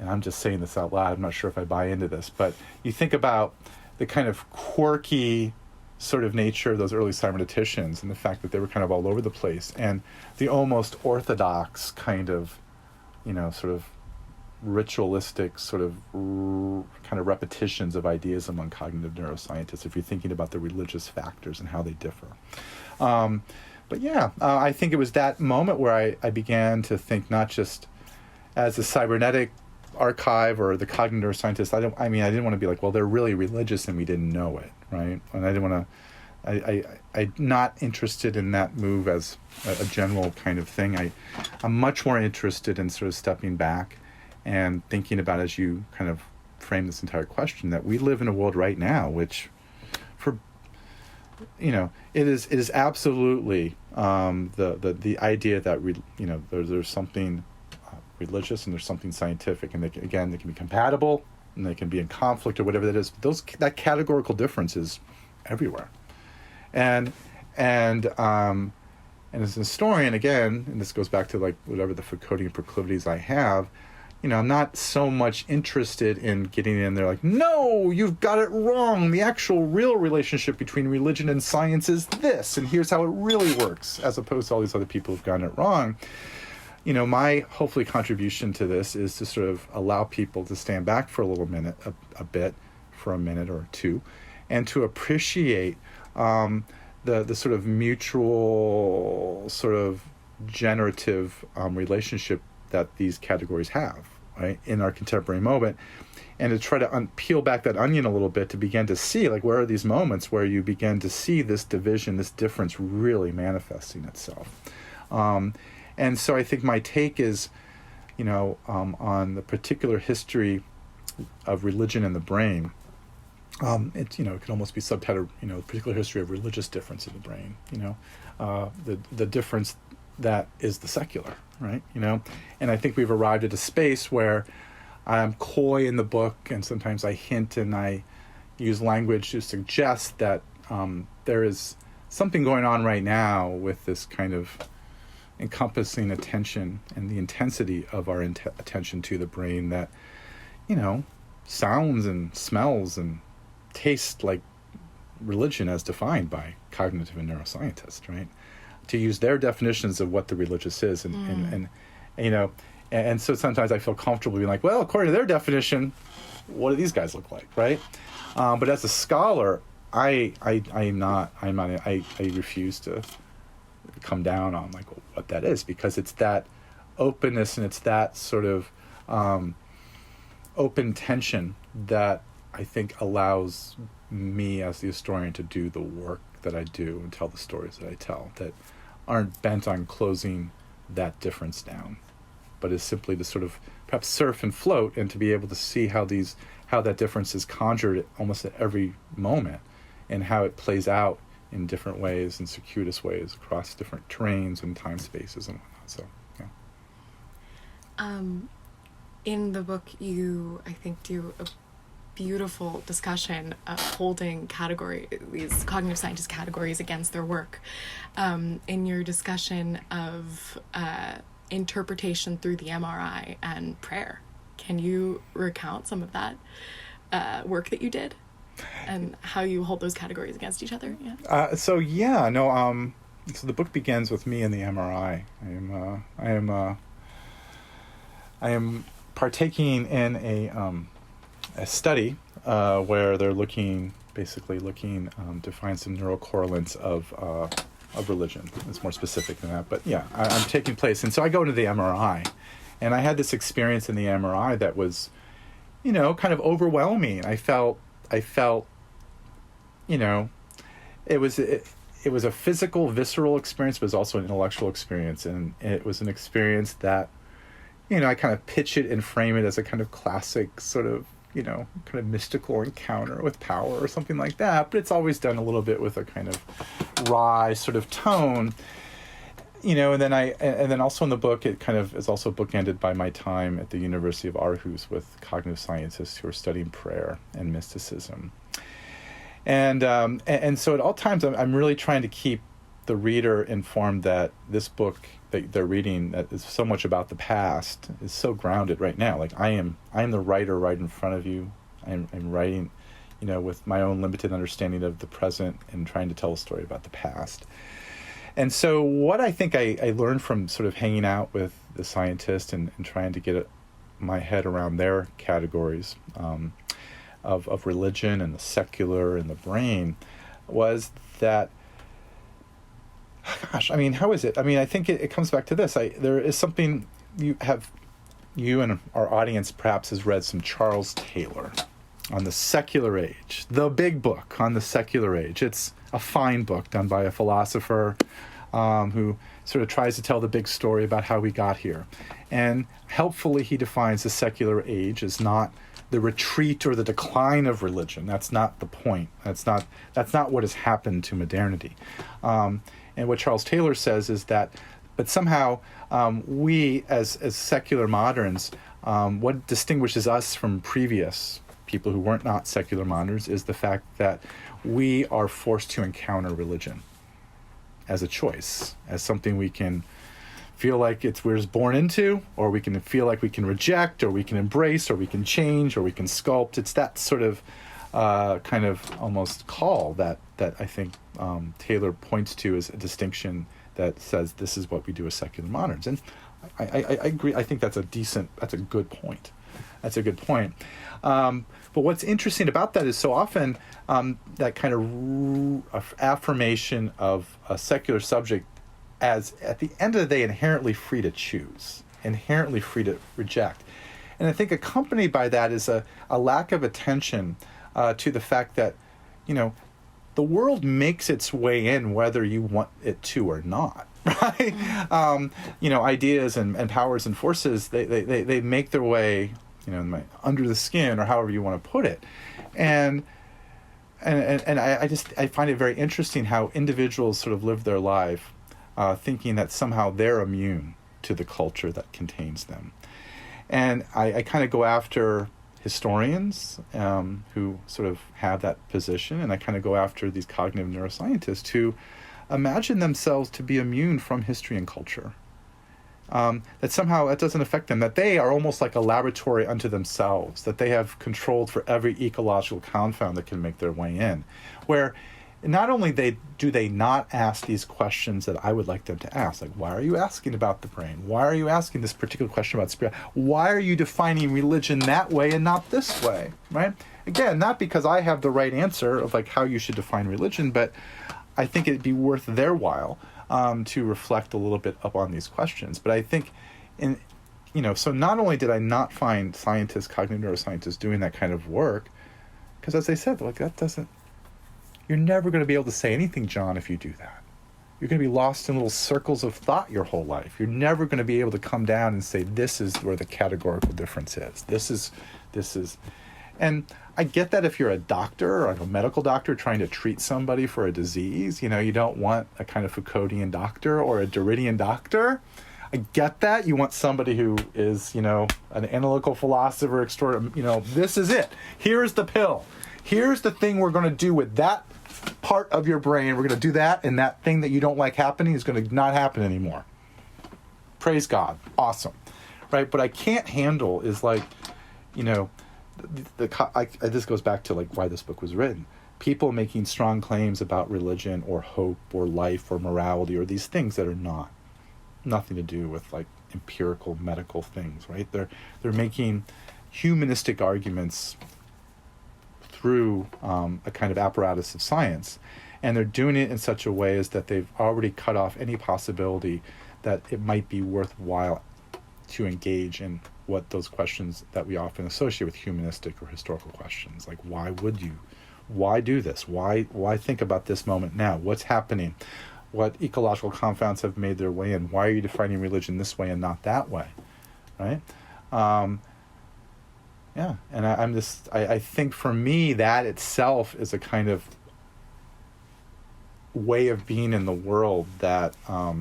And I'm just saying this out loud, I'm not sure if I buy into this, but you think about the kind of quirky sort of nature of those early cyberneticians and the fact that they were kind of all over the place, and the almost orthodox kind of, sort of ritualistic sort of kind of repetitions of ideas among cognitive neuroscientists, if you're thinking about the religious factors and how they differ. But yeah, I think it was that moment where I began to think not just as a cybernetic archive or the cognitive neuroscientist. I didn't want to be like, well, they're really religious and we didn't know it, right? And I didn't want to. I'm not interested in that move as a general kind of thing. I'm much more interested in sort of stepping back and thinking about, as you kind of frame this entire question, that we live in a world right now which, for it is absolutely the idea that there's something religious and there's something scientific, and they can be compatible and they can be in conflict or whatever that is. But that categorical difference is everywhere, and as an historian, again, and this goes back to like whatever the Foucauldian proclivities I have, I'm not so much interested in getting in there like, no, you've got it wrong. The actual real relationship between religion and science is this, and here's how it really works, as opposed to all these other people who've gotten it wrong. My hopefully contribution to this is to sort of allow people to stand back for a minute or two, and to appreciate the sort of mutual, sort of generative relationship that these categories have, right, in our contemporary moment, and to try to peel back that onion a little bit to begin to see, like, where are these moments where you begin to see this division, this difference really manifesting itself. And so I think my take is, on the particular history of religion and the brain. It could almost be subtitled, particular history of religious difference in the brain. The difference that is the secular, right? And I think we've arrived at a space where I'm coy in the book, and sometimes I hint and I use language to suggest that there is something going on right now with this kind of encompassing attention and the intensity of our attention to the brain that, sounds and smells and tastes like religion as defined by cognitive and neuroscientists, right? To use their definitions of what the religious is, and so sometimes I feel comfortable being like, well, according to their definition, what do these guys look like, right? But as a scholar, I refuse to come down on like what that is, because it's that openness and it's that sort of open tension that I think allows me as the historian to do the work that I do and tell the stories that I tell, that aren't bent on closing that difference down, but is simply to sort of perhaps surf and float, and to be able to see how that difference is conjured almost at every moment, and how it plays out in different ways, in circuitous ways, across different terrains and time spaces and whatnot. So, yeah. In the book, you, I think, do a beautiful discussion of holding these cognitive scientist categories against their work. In your discussion of interpretation through the MRI and prayer, can you recount some of that work that you did and how you hold those categories against each other? So the book begins with me in the MRI. I am partaking in a study where they're looking to find some neural correlates of religion. It's more specific than that, but yeah, I'm taking place. And so I go into the MRI, and I had this experience in the MRI that was, kind of overwhelming. I felt, it was a physical, visceral experience, but it was also an intellectual experience. And it was an experience that, I kind of pitch it and frame it as a kind of classic sort of, kind of mystical encounter with power or something like that. But it's always done a little bit with a kind of wry sort of tone, and then also in the book, it kind of is also bookended by my time at the University of Aarhus with cognitive scientists who are studying prayer and mysticism. And so at all times, I'm really trying to keep the reader informed that this book that they're reading, that is so much about the past, is so grounded right now. Like I am the writer right in front of you. I'm writing, with my own limited understanding of the present and trying to tell a story about the past. And so what I think I learned from sort of hanging out with the scientists and trying to get my head around their categories of religion and the secular and the brain was that, gosh, how is it? I think it comes back to this. There is something you and our audience perhaps has read some Charles Taylor on the secular age, the big book on the secular age. It's a fine book done by a philosopher who sort of tries to tell the big story about how we got here. And helpfully he defines the secular age as not the retreat or the decline of religion. That's not the point. That's not what has happened to modernity. And what Charles Taylor says is that, but somehow we as secular moderns, what distinguishes us from previous people who weren't not secular moderns is the fact that we are forced to encounter religion as a choice, as something we can feel like we're born into, or we can feel like we can reject, or we can embrace, or we can change, or we can sculpt. It's that sort of kind of almost call that I think Taylor points to as a distinction that says this is what we do as secular moderns. And I agree. I think that's a good point. That's a good point. But what's interesting about that is so often that kind of affirmation of a secular subject as, at the end of the day, inherently free to choose, inherently free to reject. And I think accompanied by that is a lack of attention to the fact that, the world makes its way in whether you want it to or not, right? Ideas and powers and forces, they make their way, under the skin, or however you want to put it. And I find it very interesting how individuals sort of live their life thinking that somehow they're immune to the culture that contains them. And I kind of go after historians who sort of have that position, and I kind of go after these cognitive neuroscientists who imagine themselves to be immune from history and culture. That somehow it doesn't affect them, that they are almost like a laboratory unto themselves, that they have controlled for every ecological confound that can make their way in. Where not only do they not ask these questions that I would like them to ask, like, why are you asking about the brain? Why are you asking this particular question about spirit? Why are you defining religion that way and not this way, right? Again, not because I have the right answer of like how you should define religion, but I think it'd be worth their while to reflect a little bit upon these questions. But I think so not only did I not find scientists, cognitive neuroscientists doing that kind of work, because as I said, like you're never going to be able to say anything, John, if you do that. You're going to be lost in little circles of thought your whole life. You're never going to be able to come down and say, this is where the categorical difference is. This is. And I get that if you're a doctor or a medical doctor trying to treat somebody for a disease, you don't want a kind of Foucauldian doctor or a Derridian doctor. I get that. You want somebody who is, an analytical philosopher extraordinary. This is it. Here's the pill. Here's the thing we're going to do with that part of your brain. We're going to do that, and that thing that you don't like happening is going to not happen anymore. Praise God. Awesome. Right? But I can't handle is like, this goes back to like why this book was written. People making strong claims about religion or hope or life or morality or these things that are nothing to do with like empirical medical things, right? They're making humanistic arguments through a kind of apparatus of science, and they're doing it in such a way as that they've already cut off any possibility that it might be worthwhile to engage in what those questions that we often associate with humanistic or historical questions, like why do this? Why think about this moment now? What's happening? What ecological confounds have made their way in? Why are you defining religion this way and not that way? Right? Yeah, and I think for me that itself is a kind of way of being in the world that, I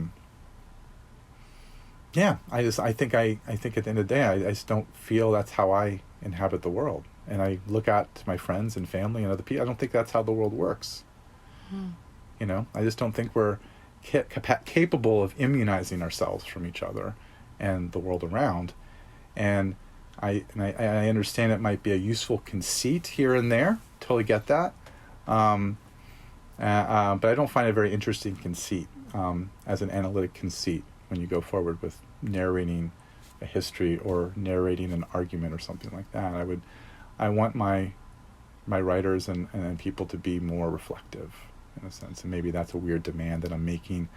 think at the end of the day, I just don't feel that's how I inhabit the world. And I look out to my friends and family and other people, I don't think that's how the world works. I just don't think we're capable of immunizing ourselves from each other and the world around. And I understand it might be a useful conceit here and there. Totally get that. But I don't find it a very interesting conceit as an analytic conceit when you go forward with narrating a history or narrating an argument or something like that. I want my writers and people to be more reflective in a sense. And maybe that's a weird demand that I'm making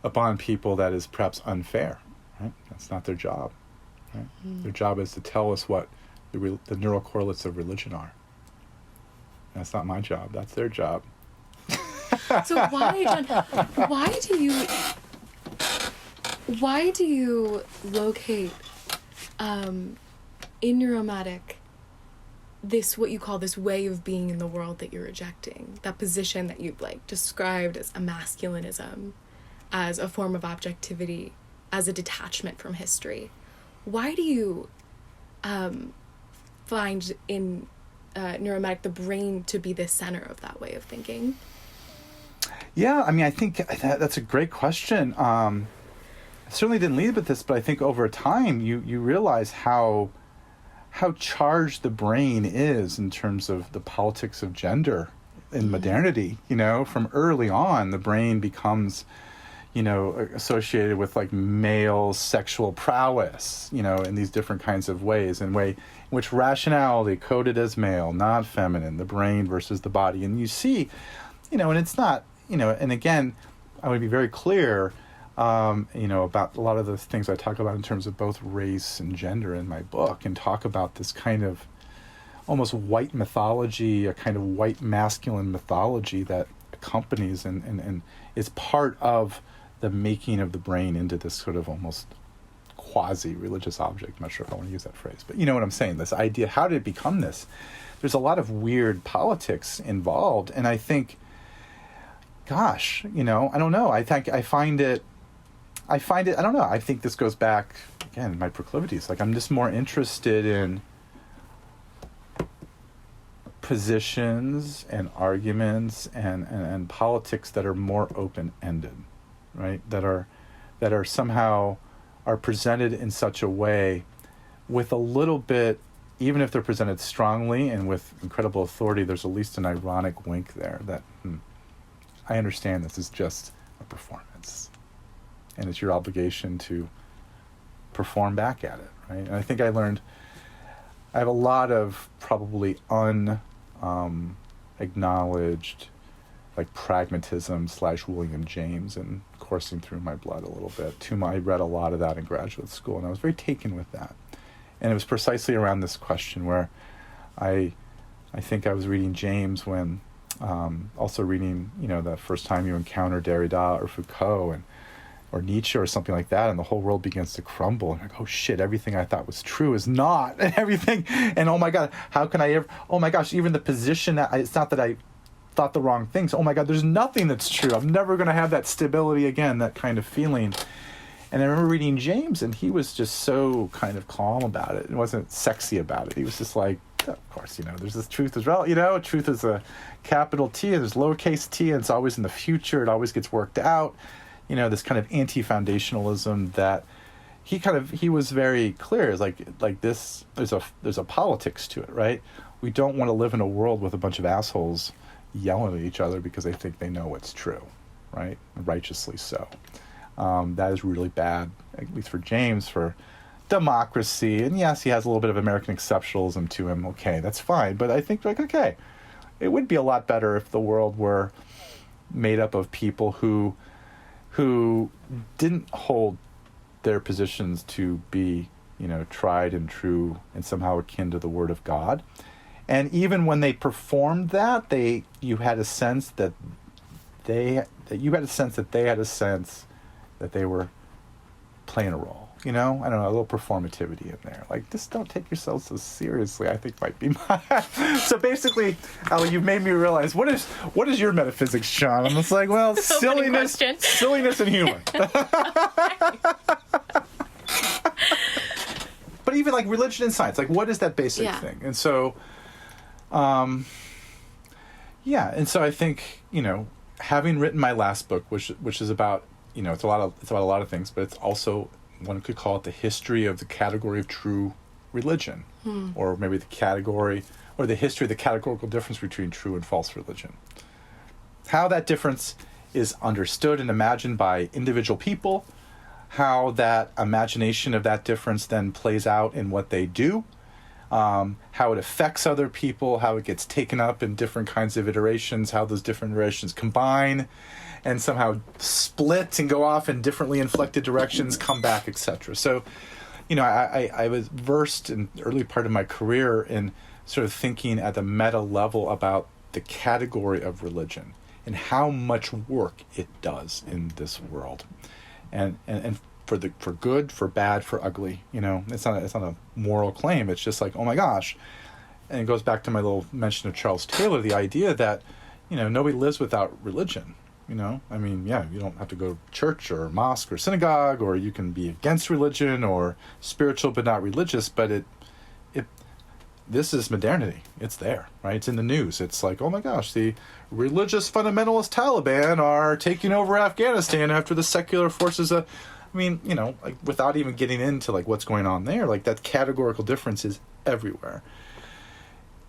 upon people that is perhaps unfair. Right? That's not their job. Right? Their job is to tell us what the neural correlates of religion are. That's not my job. That's their job. So why do you locate in Neuromatic this, what you call this way of being in the world that you're rejecting, that position that you've like described as a masculinism, as a form of objectivity, as a detachment from history. Why do you find in Neuromatic the brain to be the center of that way of thinking? Yeah, I mean, I think that's a great question. I certainly didn't lead with this, but I think over time you realize how charged the brain is in terms of the politics of gender in modernity. You know, from early on, the brain becomes, you know, associated with like male sexual prowess, you know, in these different kinds of ways, in which rationality coded as male, not feminine, the brain versus the body. And you see, you know, and it's not, you know, and again, I would be very clear, you know, about a lot of the things I talk about in terms of both race and gender in my book, and talk about this kind of almost white mythology, a kind of white masculine mythology that accompanies and is part of the making of the brain into this sort of almost quasi-religious object. I'm not sure if I want to use that phrase, but you know what I'm saying, this idea, how did it become this? There's a lot of weird politics involved, and I think, gosh, you know, I don't know. I find it, I don't know. I think this goes back, again, my proclivities. Like, I'm just more interested in positions and arguments and politics that are more open-ended, right? That are somehow are presented in such a way with a little bit, even if they're presented strongly and with incredible authority, there's at least an ironic wink there that, I understand this is just a performance. And it's your obligation to perform back at it, right? And I think I have a lot of probably unacknowledged like pragmatism / William James and coursing through my blood a little bit. I read a lot of that in graduate school, and I was very taken with that. And it was precisely around this question where I think I was reading James when also reading, you know, the first time you encounter Derrida or Foucault or Nietzsche or something like that, and the whole world begins to crumble. And I go, oh shit, everything I thought was true is not. And everything, and oh my God, how can I ever, oh my gosh, even the position, it's not that I thought the wrong things. Oh my God, there's nothing that's true. I'm never going to have that stability again, that kind of feeling. And I remember reading James, and he was just so kind of calm about it. It wasn't sexy about it. He was just like, oh, of course, you know, there's this truth as well. You know, truth is a capital T, and there's lowercase t, and it's always in the future. It always gets worked out. You know, this kind of anti-foundationalism that he was very clear. Is like this. There's a politics to it, right? We don't want to live in a world with a bunch of assholes yelling at each other because they think they know what's true, right? Righteously so. That is really bad, at least for James, for democracy. And yes, he has a little bit of American exceptionalism to him. Okay, that's fine. But I think, like, okay, it would be a lot better if the world were made up of people who didn't hold their positions to be, you know, tried and true and somehow akin to the Word of God. And even when they performed that, you had a sense that they had a sense that they were playing a role. You know, I don't know, a little performativity in there. Like, just don't take yourself so seriously, I think might be my... So basically, Ali, you've made me realize, what is your metaphysics, Sean? I'm just like, well, silliness and humor. But even like religion and science, like what is that basic thing? And so, and so I think, you know, having written my last book, which is about, you know, it's about a lot of things, but it's also, one could call it the history of the category of true religion, or maybe the category or the history of the categorical difference between true and false religion. How that difference is understood and imagined by individual people, how that imagination of that difference then plays out in what they do, how it affects other people, how it gets taken up in different kinds of iterations, how those different iterations combine and somehow split and go off in differently inflected directions, come back, etc. So, you know, I was versed in the early part of my career in sort of thinking at the meta level about the category of religion and how much work it does in this world, and for good, for bad, for ugly. You know, it's not a moral claim. It's just like, oh my gosh, and it goes back to my little mention of Charles Taylor, the idea that, nobody lives without religion. I mean, yeah, you don't have to go to church or mosque or synagogue, or you can be against religion or spiritual but not religious, but this is modernity. It's there, right? It's in the news. It's like, oh my gosh, the religious fundamentalist Taliban are taking over Afghanistan after the secular forces. Like, without even getting into like what's going on there, like that categorical difference is everywhere.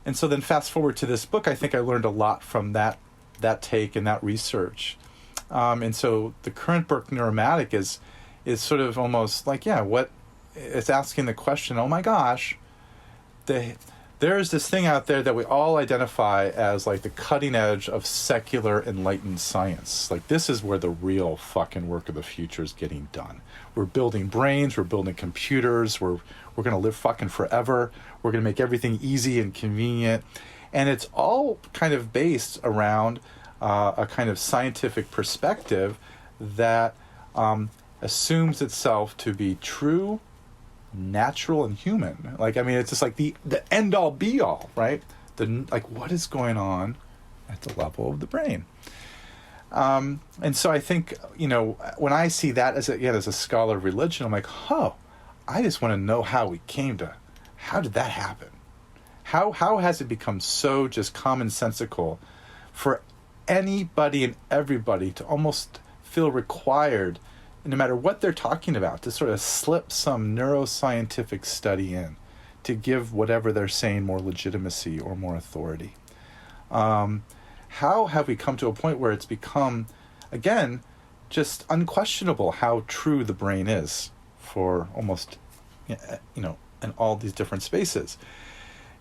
And so then fast forward to this book, I think I learned a lot from that take and that research. And so the current book, Neuromatic, is sort of almost like, it's asking the question, oh my gosh, there's this thing out there that we all identify as like the cutting edge of secular enlightened science. Like, this is where the real fucking work of the future is getting done. We're building brains, we're building computers, we're going to live fucking forever. We're going to make everything easy and convenient. And it's all kind of based around a kind of scientific perspective that assumes itself to be true, natural, and human. Like, I mean, it's just like the end all be all, right? What is going on at the level of the brain? And so I think, when I see that as a scholar of religion, I'm like, I just want to know how did that happen? How has it become so just commonsensical for anybody and everybody to almost feel required, no matter what they're talking about, to sort of slip some neuroscientific study in to give whatever they're saying more legitimacy or more authority? How have we come to a point where it's become, again, just unquestionable how true the brain is for almost, in all these different spaces?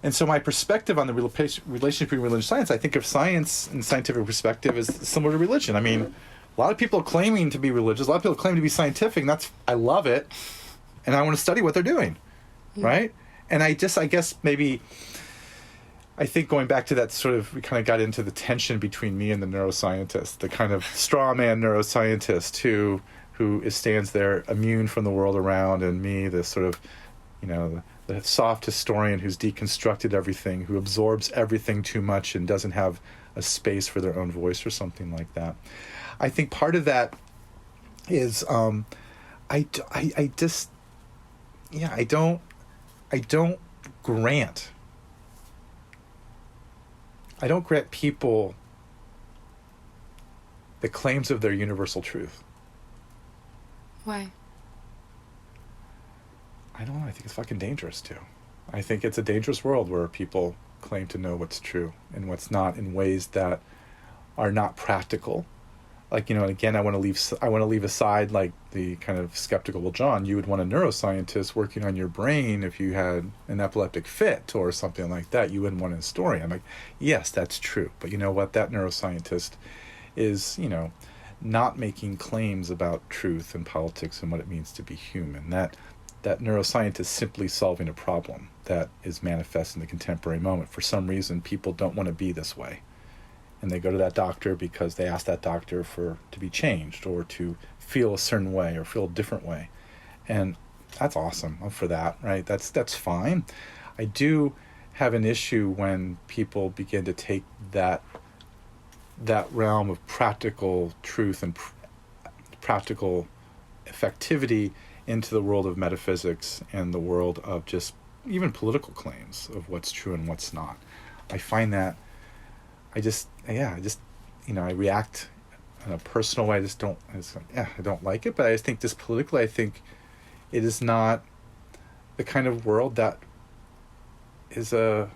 And so my perspective on the relationship between religion and science, I think of science and scientific perspective is similar to religion. I mean, a lot of people are claiming to be religious, a lot of people claim to be scientific, and I love it, and I want to study what they're doing, right? And I guess maybe, I think going back to that sort of, we kind of got into the tension between me and the neuroscientist, the kind of straw man neuroscientist who stands there immune from the world around, and me, this sort of, the soft historian who's deconstructed everything, who absorbs everything too much and doesn't have a space for their own voice or something like that. I think part of that is I don't grant people the claims of their universal truth. Why? I don't know. I think it's fucking dangerous too. I think it's a dangerous world where people claim to know what's true and what's not in ways that are not practical. Like, and again, I want to leave aside like the kind of skeptical, well, John, you would want a neuroscientist working on your brain if you had an epileptic fit or something like that. You wouldn't want a historian. I'm like, yes, that's true. But you know what? That neuroscientist is, not making claims about truth and politics and what it means to be human. That neuroscientist simply solving a problem that is manifest in the contemporary moment. For some reason, people don't want to be this way. And they go to that doctor because they ask that doctor to be changed or to feel a certain way or feel a different way. And that's awesome. I'm for that, right? That's fine. I do have an issue when people begin to take that realm of practical truth and practical effectivity into the world of metaphysics and the world of just even political claims of what's true and what's not. I find that I react in a personal way. I don't like it, but I just think just politically, I think it is not the kind of world that is a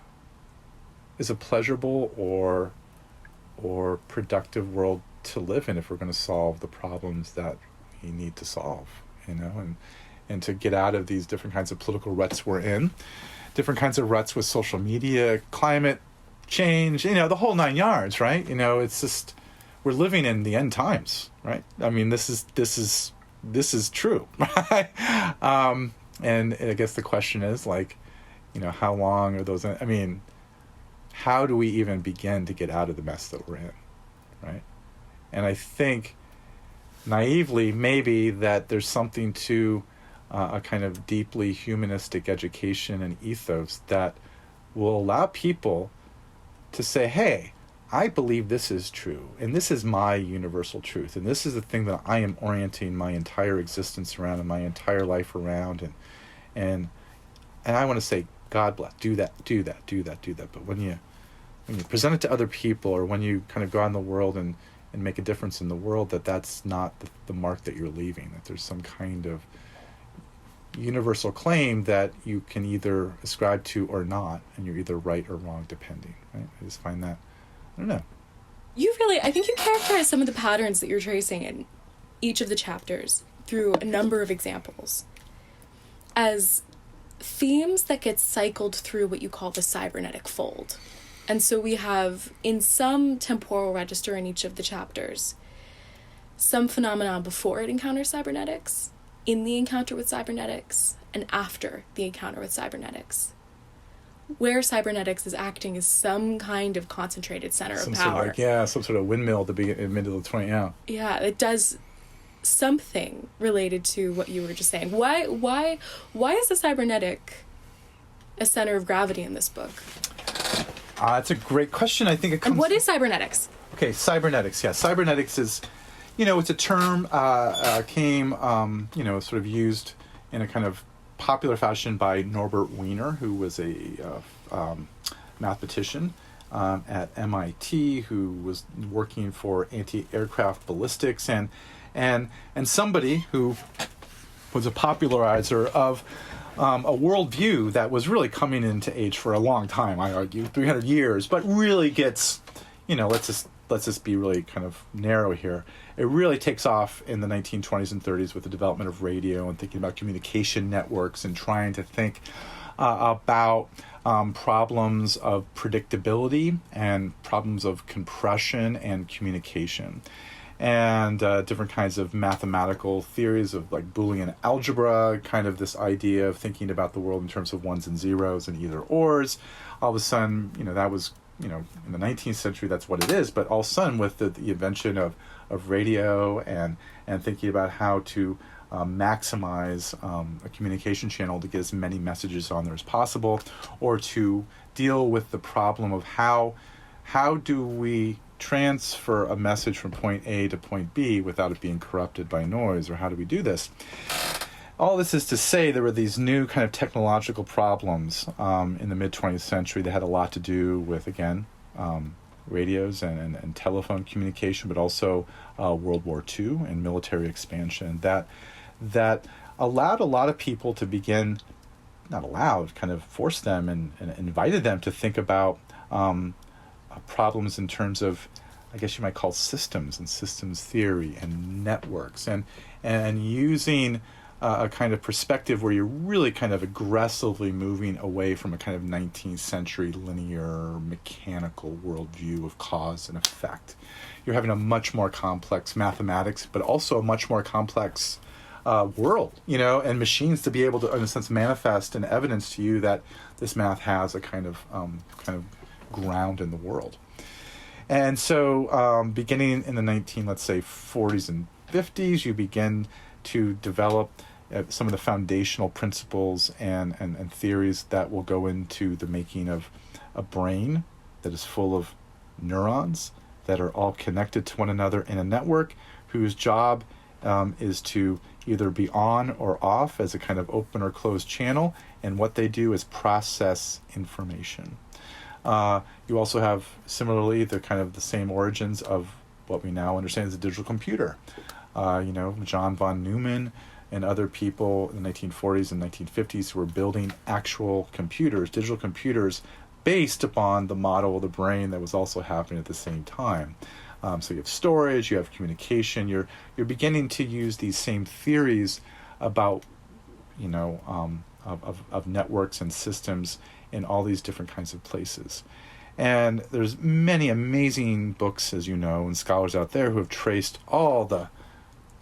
pleasurable or productive world to live in if we're going to solve the problems that we need to solve. And to get out of these different kinds of political ruts we're in, different kinds of ruts with social media, climate change, the whole nine yards, right? It's just, we're living in the end times, right? I mean, this is true, right? And I guess the question is like, how long are those, how do we even begin to get out of the mess that we're in, right? And I think naively, maybe that there's something to a kind of deeply humanistic education and ethos that will allow people to say, hey, I believe this is true, and this is my universal truth, and this is the thing that I am orienting my entire existence around and my entire life around, and I want to say, God bless, do that. But when you present it to other people, or when you kind of go out in the world and make a difference in the world, that's not the mark that you're leaving, that there's some kind of universal claim that you can either ascribe to or not, and you're either right or wrong depending, right? I just find that, I don't know. I think you characterize some of the patterns that you're tracing in each of the chapters through a number of examples as themes that get cycled through what you call the cybernetic fold. And so we have, in some temporal register in each of the chapters, some phenomenon before it encounters cybernetics, in the encounter with cybernetics, and after the encounter with cybernetics. Where cybernetics is acting is some kind of concentrated center of power. Some sort of windmill at the middle of the 20, yeah. Yeah, it does something related to what you were just saying. Why is the cybernetic a center of gravity in this book? That's a great question. I think it comes... And what is cybernetics? Okay, cybernetics, yeah. Cybernetics is, it's a term came, sort of used in a kind of popular fashion by Norbert Wiener, who was a mathematician at MIT, who was working for anti-aircraft ballistics, and somebody who was a popularizer of a worldview that was really coming into age for a long time, I argue, 300 years, but really gets, let's just be really kind of narrow here. It really takes off in the 1920s and 30s with the development of radio and thinking about communication networks and trying to think about problems of predictability and problems of compression and communication. And different kinds of mathematical theories of like Boolean algebra, kind of this idea of thinking about the world in terms of ones and zeros and either ors. All of a sudden, that was, in the 19th century, that's what it is. But all of a sudden, with the invention of radio and thinking about how to maximize a communication channel to get as many messages on there as possible, or to deal with the problem of how do we transfer a message from point A to point B without it being corrupted by noise, or how do we do this? All this is to say there were these new kind of technological problems in the mid-20th century that had a lot to do with, again, radios and telephone communication, but also World War II and military expansion that allowed a lot of people to begin, not allowed, kind of forced them and invited them to think about problems in terms of, I guess you might call systems and systems theory and networks, and using a kind of perspective where you're really kind of aggressively moving away from a kind of 19th century linear mechanical worldview of cause and effect. You're having a much more complex mathematics, but also a much more complex world, and machines to be able to, in a sense, manifest and evidence to you that this math has a kind of ground in the world. And so beginning in the 40s and 50s, you begin to develop some of the foundational principles and theories that will go into the making of a brain that is full of neurons that are all connected to one another in a network, whose job is to either be on or off as a kind of open or closed channel, and what they do is process information. You also have, similarly, the same origins of what we now understand as a digital computer. John von Neumann and other people in the 1940s and 1950s who were building actual computers, digital computers, based upon the model of the brain that was also happening at the same time. So you have storage, you have communication. You're beginning to use these same theories about, of networks and systems in all these different kinds of places. And there's many amazing books, as you know, and scholars out there who have traced all the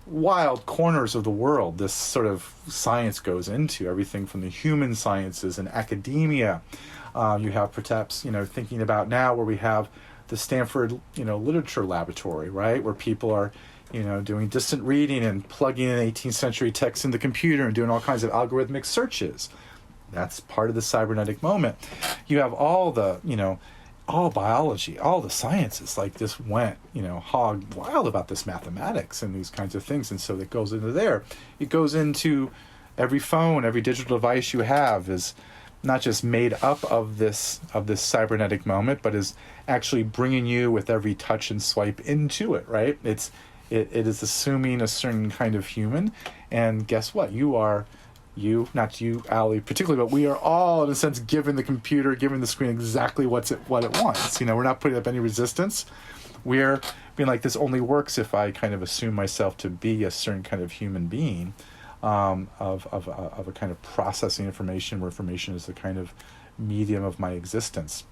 wild corners of the world this sort of science goes into, everything from the human sciences and academia. You have perhaps, thinking about now where we have the Stanford, literature laboratory, right, where people are, doing distant reading and plugging in 18th century texts in the computer and doing all kinds of algorithmic searches. That's part of the cybernetic moment. You have all the, all biology, all the sciences like just went, hog wild about this mathematics and these kinds of things. And so it goes into there. It goes into every phone, every digital device you have is not just made up of this cybernetic moment, but is actually bringing you with every touch and swipe into it, right? It is assuming a certain kind of human. And guess what? You, not you, Allie, particularly, but we are all, in a sense, giving the computer, giving the screen exactly what it wants. We're not putting up any resistance. We're being like, this only works if I kind of assume myself to be a certain kind of human being, of a kind of processing information, where information is the kind of medium of my existence.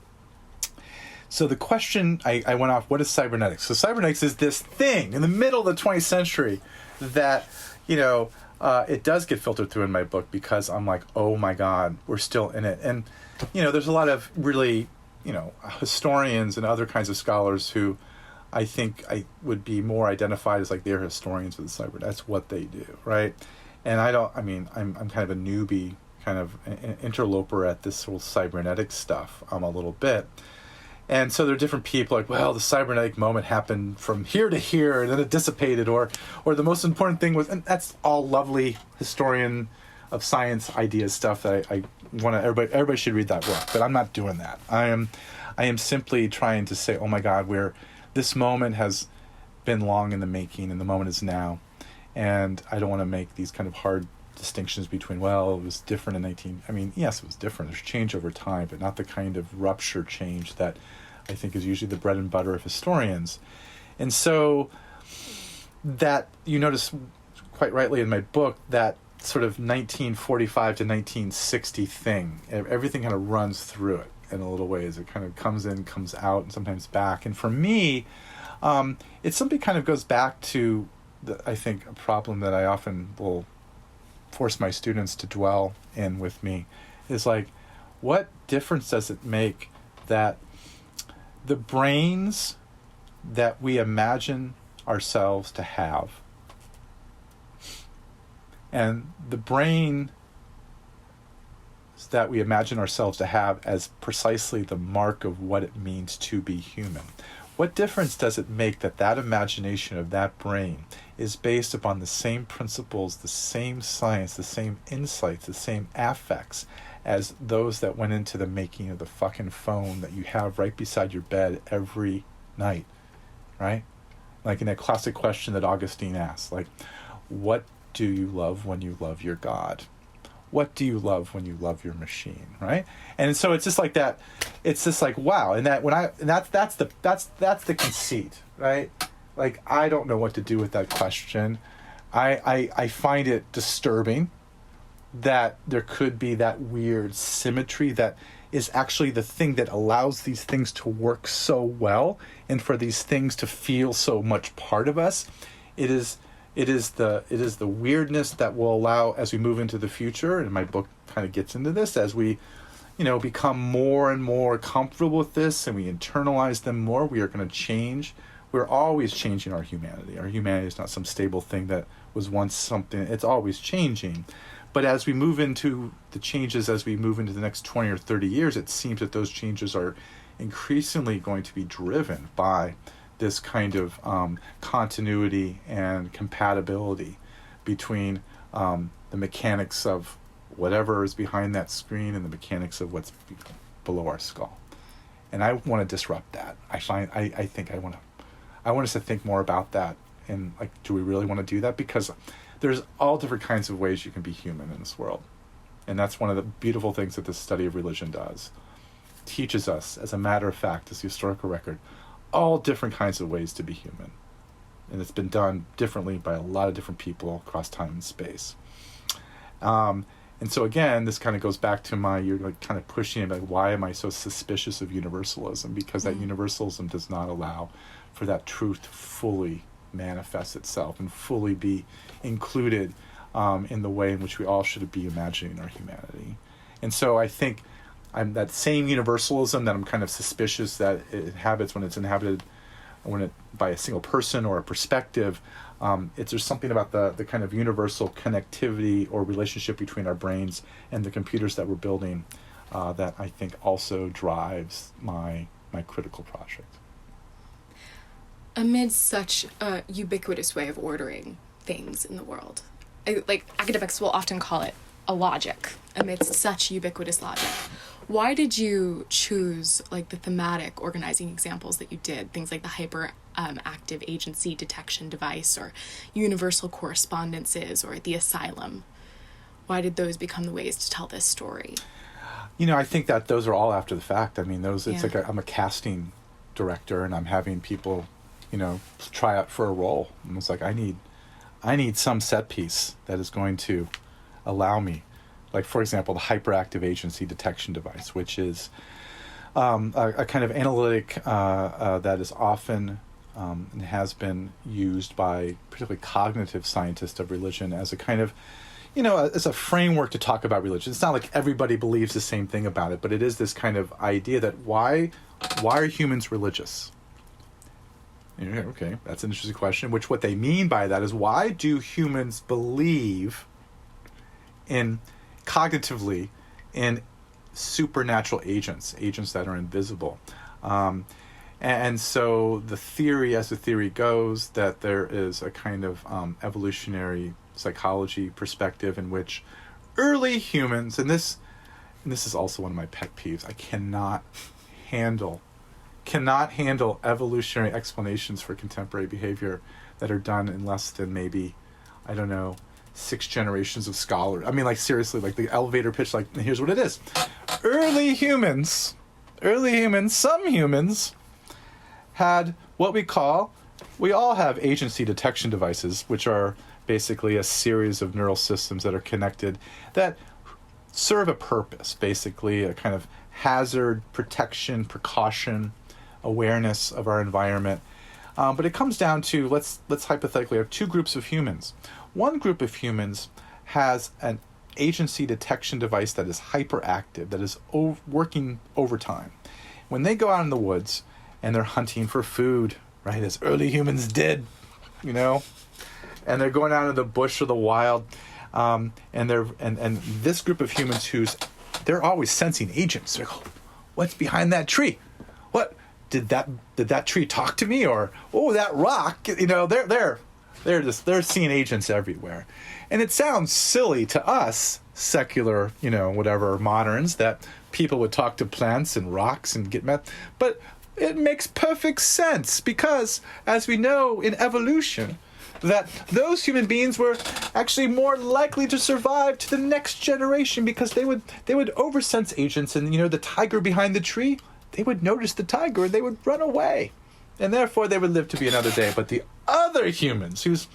So the question, I went off, what is cybernetics? So cybernetics is this thing in the middle of the 20th century that, it does get filtered through in my book because I'm like, oh my God, we're still in it. And, there's a lot of really, historians and other kinds of scholars who I think I would be more identified as like they're historians of the cyber. That's what they do, right? And I'm kind of a newbie, kind of an interloper at this whole cybernetic stuff a little bit. And so there are different people like, well, the cybernetic moment happened from here to here, and then it dissipated, or the most important thing was, and that's all lovely historian of science ideas stuff that I want to, everybody should read that book, but I'm not doing that. I am simply trying to say, oh my God, where this moment has been long in the making, and the moment is now, and I don't want to make these kind of hard distinctions between, well, it was different in yes, it was different. There's change over time, but not the kind of rupture change that I think is usually the bread and butter of historians. And so that, you notice quite rightly in my book, that sort of 1945 to 1960 thing, everything kind of runs through it in a little ways. It kind of comes in, comes out, and sometimes back. And for me, it simply kind of goes back to, I think, a problem that I often will force my students to dwell in with me, is like, what difference does it make that the brains that we imagine ourselves to have, and the brain that we imagine ourselves to have as precisely the mark of what it means to be human, what difference does it make that imagination of that brain is based upon the same principles, the same science, the same insights, the same affects as those that went into the making of the fucking phone that you have right beside your bed every night, right? Like in that classic question that Augustine asked, like, what do you love when you love your God? What do you love when you love your machine, right? And so it's just like that. It's just like, wow. And that's the conceit, right? Like, I don't know what to do with that question. I find it disturbing that there could be that weird symmetry that is actually the thing that allows these things to work so well, and for these things to feel so much part of us. It is the weirdness that will allow, as we move into the future, and my book kind of gets into this, as we become more and more comfortable with this and we internalize them more, we are going to change. We're always changing our humanity. Our humanity is not some stable thing that was once something. It's always changing. But as we move into the changes, as we move into the next 20 or 30 years, it seems that those changes are increasingly going to be driven by this kind of continuity and compatibility between the mechanics of whatever is behind that screen and the mechanics of what's below our skull. And I want to disrupt that. I think I want us to think more about that. And like, do we really want to do that? Because there's all different kinds of ways you can be human in this world. And that's one of the beautiful things that the study of religion does. It teaches us, as a matter of fact, as the historical record, all different kinds of ways to be human. And it's been done differently by a lot of different people across time and space. And so again, this kind of goes back to you're like kind of pushing it, like, why am I so suspicious of universalism? Because that universalism does not allow for that truth to fully manifest itself and fully be included in the way in which we all should be imagining our humanity. And so I think I'm that same universalism that I'm kind of suspicious that it inhabits when it's inhabited by a single person or a perspective. There's something about the kind of universal connectivity or relationship between our brains and the computers that we're building that I think also drives my critical project. Amid such a ubiquitous way of ordering things in the world, like academics will often call it a logic, amidst such ubiquitous logic, why did you choose like the thematic organizing examples that you did, things like the hyperactive agency detection device or universal correspondences or the asylum? Why did those become the ways to tell this story? I think that those are all after the fact. I mean, it's like I'm a casting director and I'm having people, try out for a role. And it's like, I need some set piece that is going to allow me, like, for example, the hyperactive agency detection device, which is a kind of analytic that is often and has been used by particularly cognitive scientists of religion as a kind of, as a framework to talk about religion. It's not like everybody believes the same thing about it, but it is this kind of idea that why are humans religious? Okay, that's an interesting question, which what they mean by that is, why do humans believe cognitively in supernatural agents that are invisible? And so the theory, as the theory goes, that there is a kind of evolutionary psychology perspective in which early humans, and this is also one of my pet peeves, I cannot handle evolutionary explanations for contemporary behavior that are done in less than maybe, 6 generations of scholars. I mean, like, seriously, like the elevator pitch, like, here's what it is. Early humans, some humans had what we all have agency detection devices, which are basically a series of neural systems that are connected that serve a purpose, basically a kind of hazard, protection, precaution, awareness of our environment. But it comes down to, let's hypothetically have two groups of humans. One group of humans has an agency detection device that is hyperactive, that is working overtime. When they go out in the woods and they're hunting for food, right, as early humans did, and they're going out in the bush or the wild, and this group of humans they're always sensing agents. They're like, what's behind that tree? What did that tree talk to me? Or that rock? They're seeing agents everywhere, and it sounds silly to us secular, whatever moderns, that people would talk to plants and rocks and get meth, but it makes perfect sense because, as we know in evolution, that those human beings were actually more likely to survive to the next generation because they would oversense agents, and the tiger behind the tree, they would notice the tiger and they would run away, and therefore they would live to be another day. But the other humans whose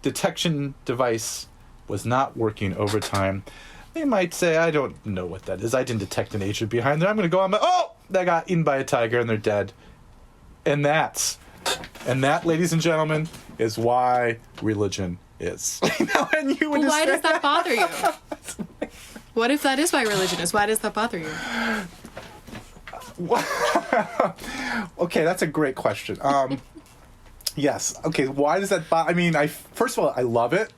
detection device was not working overtime, they might say, I don't know what that is. I didn't detect an agent behind there. I'm going to go on they got eaten by a tiger and they're dead. And that, ladies and gentlemen, is why religion is. And you would why does that bother you? What if that is why religion is? Why does that bother you? Okay, that's a great question. Yes. Okay, why does that bother? I mean, first of all, I love it.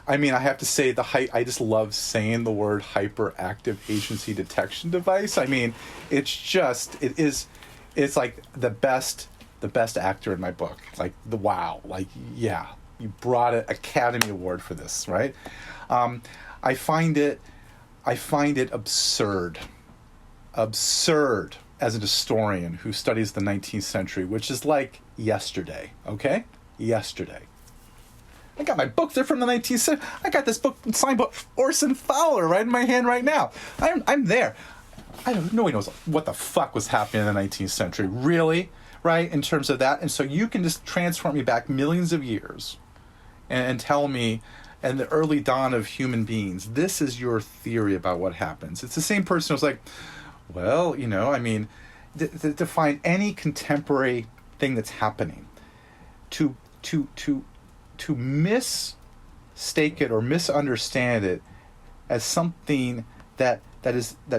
I mean, I have to say I just love saying the word hyperactive agency detection device. I mean, it's like the best actor in my book. Like, yeah, you brought an Academy Award for this, right? I find it absurd as a historian who studies the 19th century, which is like yesterday, okay? Yesterday. I got my book there from the 19th century. I got this book signed by Orson Fowler right in my hand right now. I'm there. Nobody knows what the fuck was happening in the 19th century, really, right, in terms of that. And so you can just transport me back millions of years and tell me, and the early dawn of human beings, this is your theory about what happens. It's the same person who's like, well, I mean, to find any contemporary thing that's happening, to mistake it or misunderstand it as something that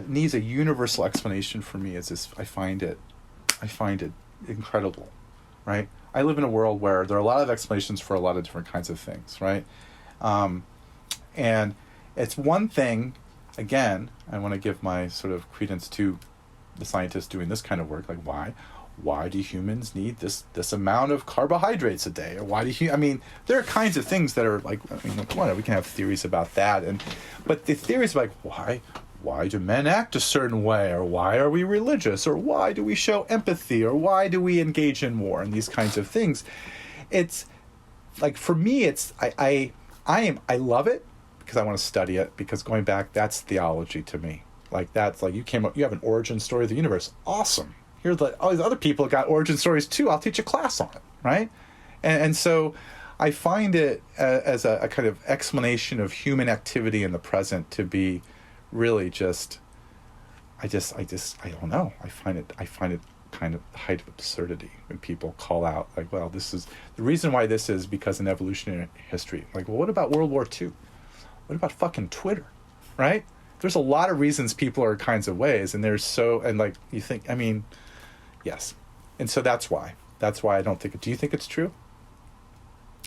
needs a universal explanation for me is this. I find it incredible, right? I live in a world where there are a lot of explanations for a lot of different kinds of things, right? And it's one thing, again, I want to give my sort of credence to the scientists doing this kind of work, like why do humans need this amount of carbohydrates a day? Or why do I mean, there are kinds of things that are like, I mean, whatever, we can have theories about that, but the theories like why do men act a certain way, or why are we religious, or why do we show empathy, or why do we engage in war, and these kinds of things. It's like, for me, it's I love it because I want to study it, because going back, that's theology to me. Like, that's like, you have an origin story of the universe. Awesome. Here's all these other people got origin stories too. I'll teach a class on it, right? And so I find it as a kind of explanation of human activity in the present to be really just, I don't know. I find it kind of the height of absurdity when people call out like, well, this is the reason why this is because in evolutionary history. Like, well, what about World War II? What about fucking Twitter, right? There's a lot of reasons people are kinds of ways, and like, you think, I mean, yes. And so that's why I don't think do you think it's true?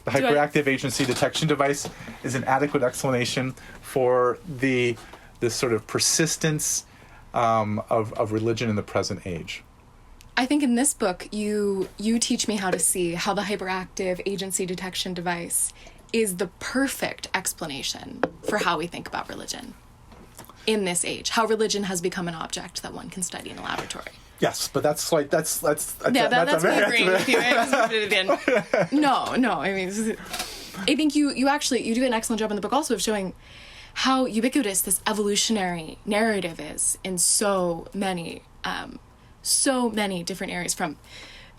The hyperactive agency detection device is an adequate explanation for this sort of persistence of religion in the present age. I think in this book, you teach me how to see how the hyperactive agency detection device is the perfect explanation for how we think about religion in this age, how religion has become an object that one can study in a laboratory. Yes, but that's me agreeing with you. No, I mean, I think you do an excellent job in the book also of showing how ubiquitous this evolutionary narrative is in so many different areas, from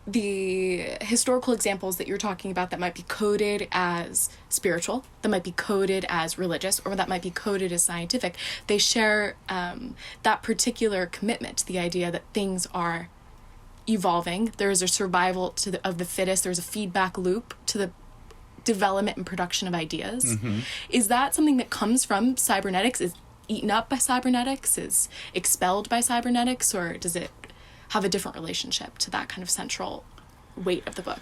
the historical examples that you're talking about that might be coded as spiritual, that might be coded as religious, or that might be coded as scientific. They share that particular commitment to the idea that things are evolving. There is a survival of the fittest. There's a feedback loop to the development and production of ideas. Mm-hmm. Is that something that comes from cybernetics, is eaten up by cybernetics, is expelled by cybernetics, or does it have a different relationship to that kind of central weight of the book?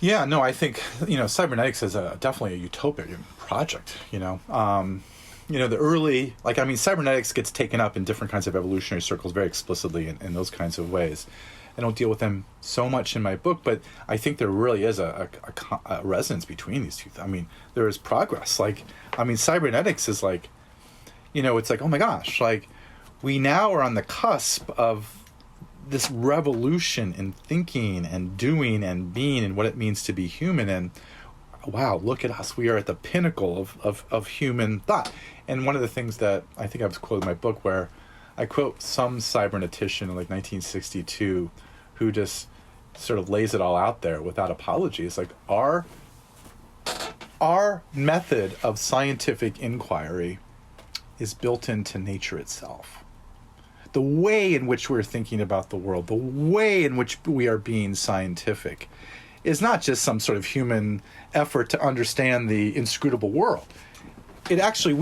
Yeah, no, I think, cybernetics is definitely a utopian project, the early, cybernetics gets taken up in different kinds of evolutionary circles very explicitly in those kinds of ways. I don't deal with them so much in my book, but I think there really is a resonance between these two. I mean, there is progress. Cybernetics is like, it's like, oh my gosh, like, we now are on the cusp of this revolution in thinking and doing and being and what it means to be human. And wow, look at us. We are at the pinnacle of human thought. And one of the things that I think I've quoted in my book, where I quote some cybernetician in 1962 who just sort of lays it all out there without apology. It's like, our method of scientific inquiry is built into nature itself. The way in which we're thinking about the world, the way in which we are being scientific, is not just some sort of human effort to understand the inscrutable world. We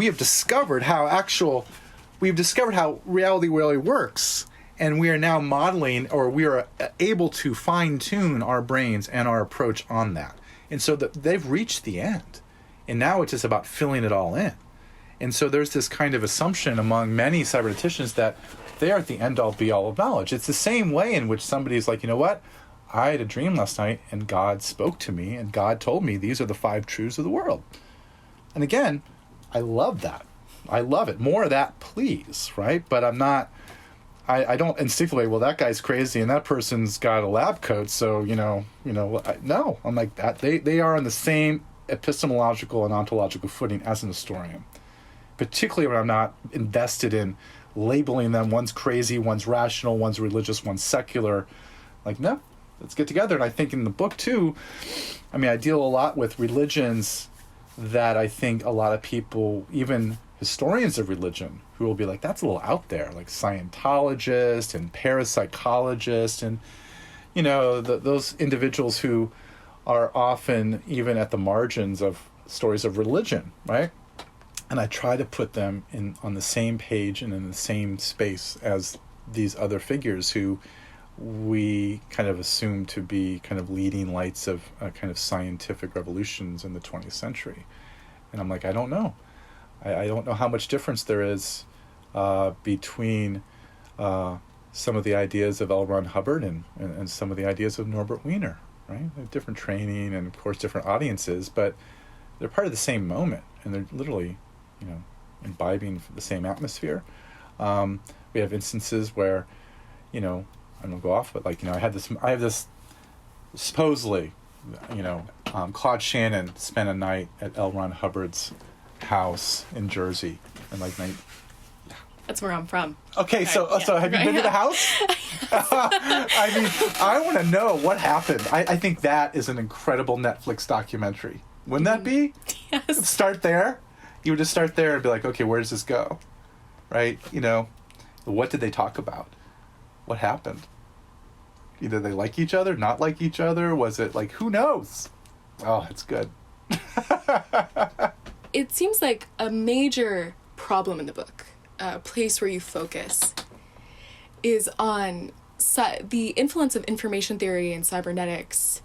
have discovered how reality really works, and we are now modeling, or we are able to fine-tune our brains and our approach on that. And so they've reached the end, and now it's just about filling it all in. And so there's this kind of assumption among many cyberneticians that they are at the end-all, be-all of knowledge. It's the same way in which somebody's like, you know what? I had a dream last night, and God spoke to me, and God told me these are the 5 truths of the world. And again, I love that. I love it. More of that, please, right? But I don't instinctively, well, that guy's crazy, and that person's got a lab coat, so, no. I'm like, that. They are on the same epistemological and ontological footing as an historian, particularly when I'm not invested in labeling them. One's crazy, one's rational, one's religious, one's secular. Like, no, let's get together. And I think in the book too, I deal a lot with religions that I think a lot of people, even historians of religion, who will be like, that's a little out there, like Scientologists and parapsychologists, and those individuals who are often even at the margins of stories of religion, right? And I try to put them on the same page and in the same space as these other figures who we kind of assume to be kind of leading lights of kind of scientific revolutions in the 20th century. And I'm like, I don't know. I don't know how much difference there is between some of the ideas of L. Ron Hubbard and some of the ideas of Norbert Wiener, right? They have different training and, of course, different audiences, but they're part of the same moment, and they're literally, imbibing the same atmosphere. We have instances where, I don't go off, but I have this supposedly, Claude Shannon spent a night at L. Ron Hubbard's house in Jersey in That's where I'm from. Okay, so have you been to the house? I want to know what happened. I think that is an incredible Netflix documentary. Wouldn't that be? Yes. Start there. You would just start there and be like, okay, where does this go? Right? What did they talk about? What happened? Either they like each other, not like each other. Was it who knows? Oh, it's good. It seems like a major problem in the book, a place where you focus, is on the influence of information theory and cybernetics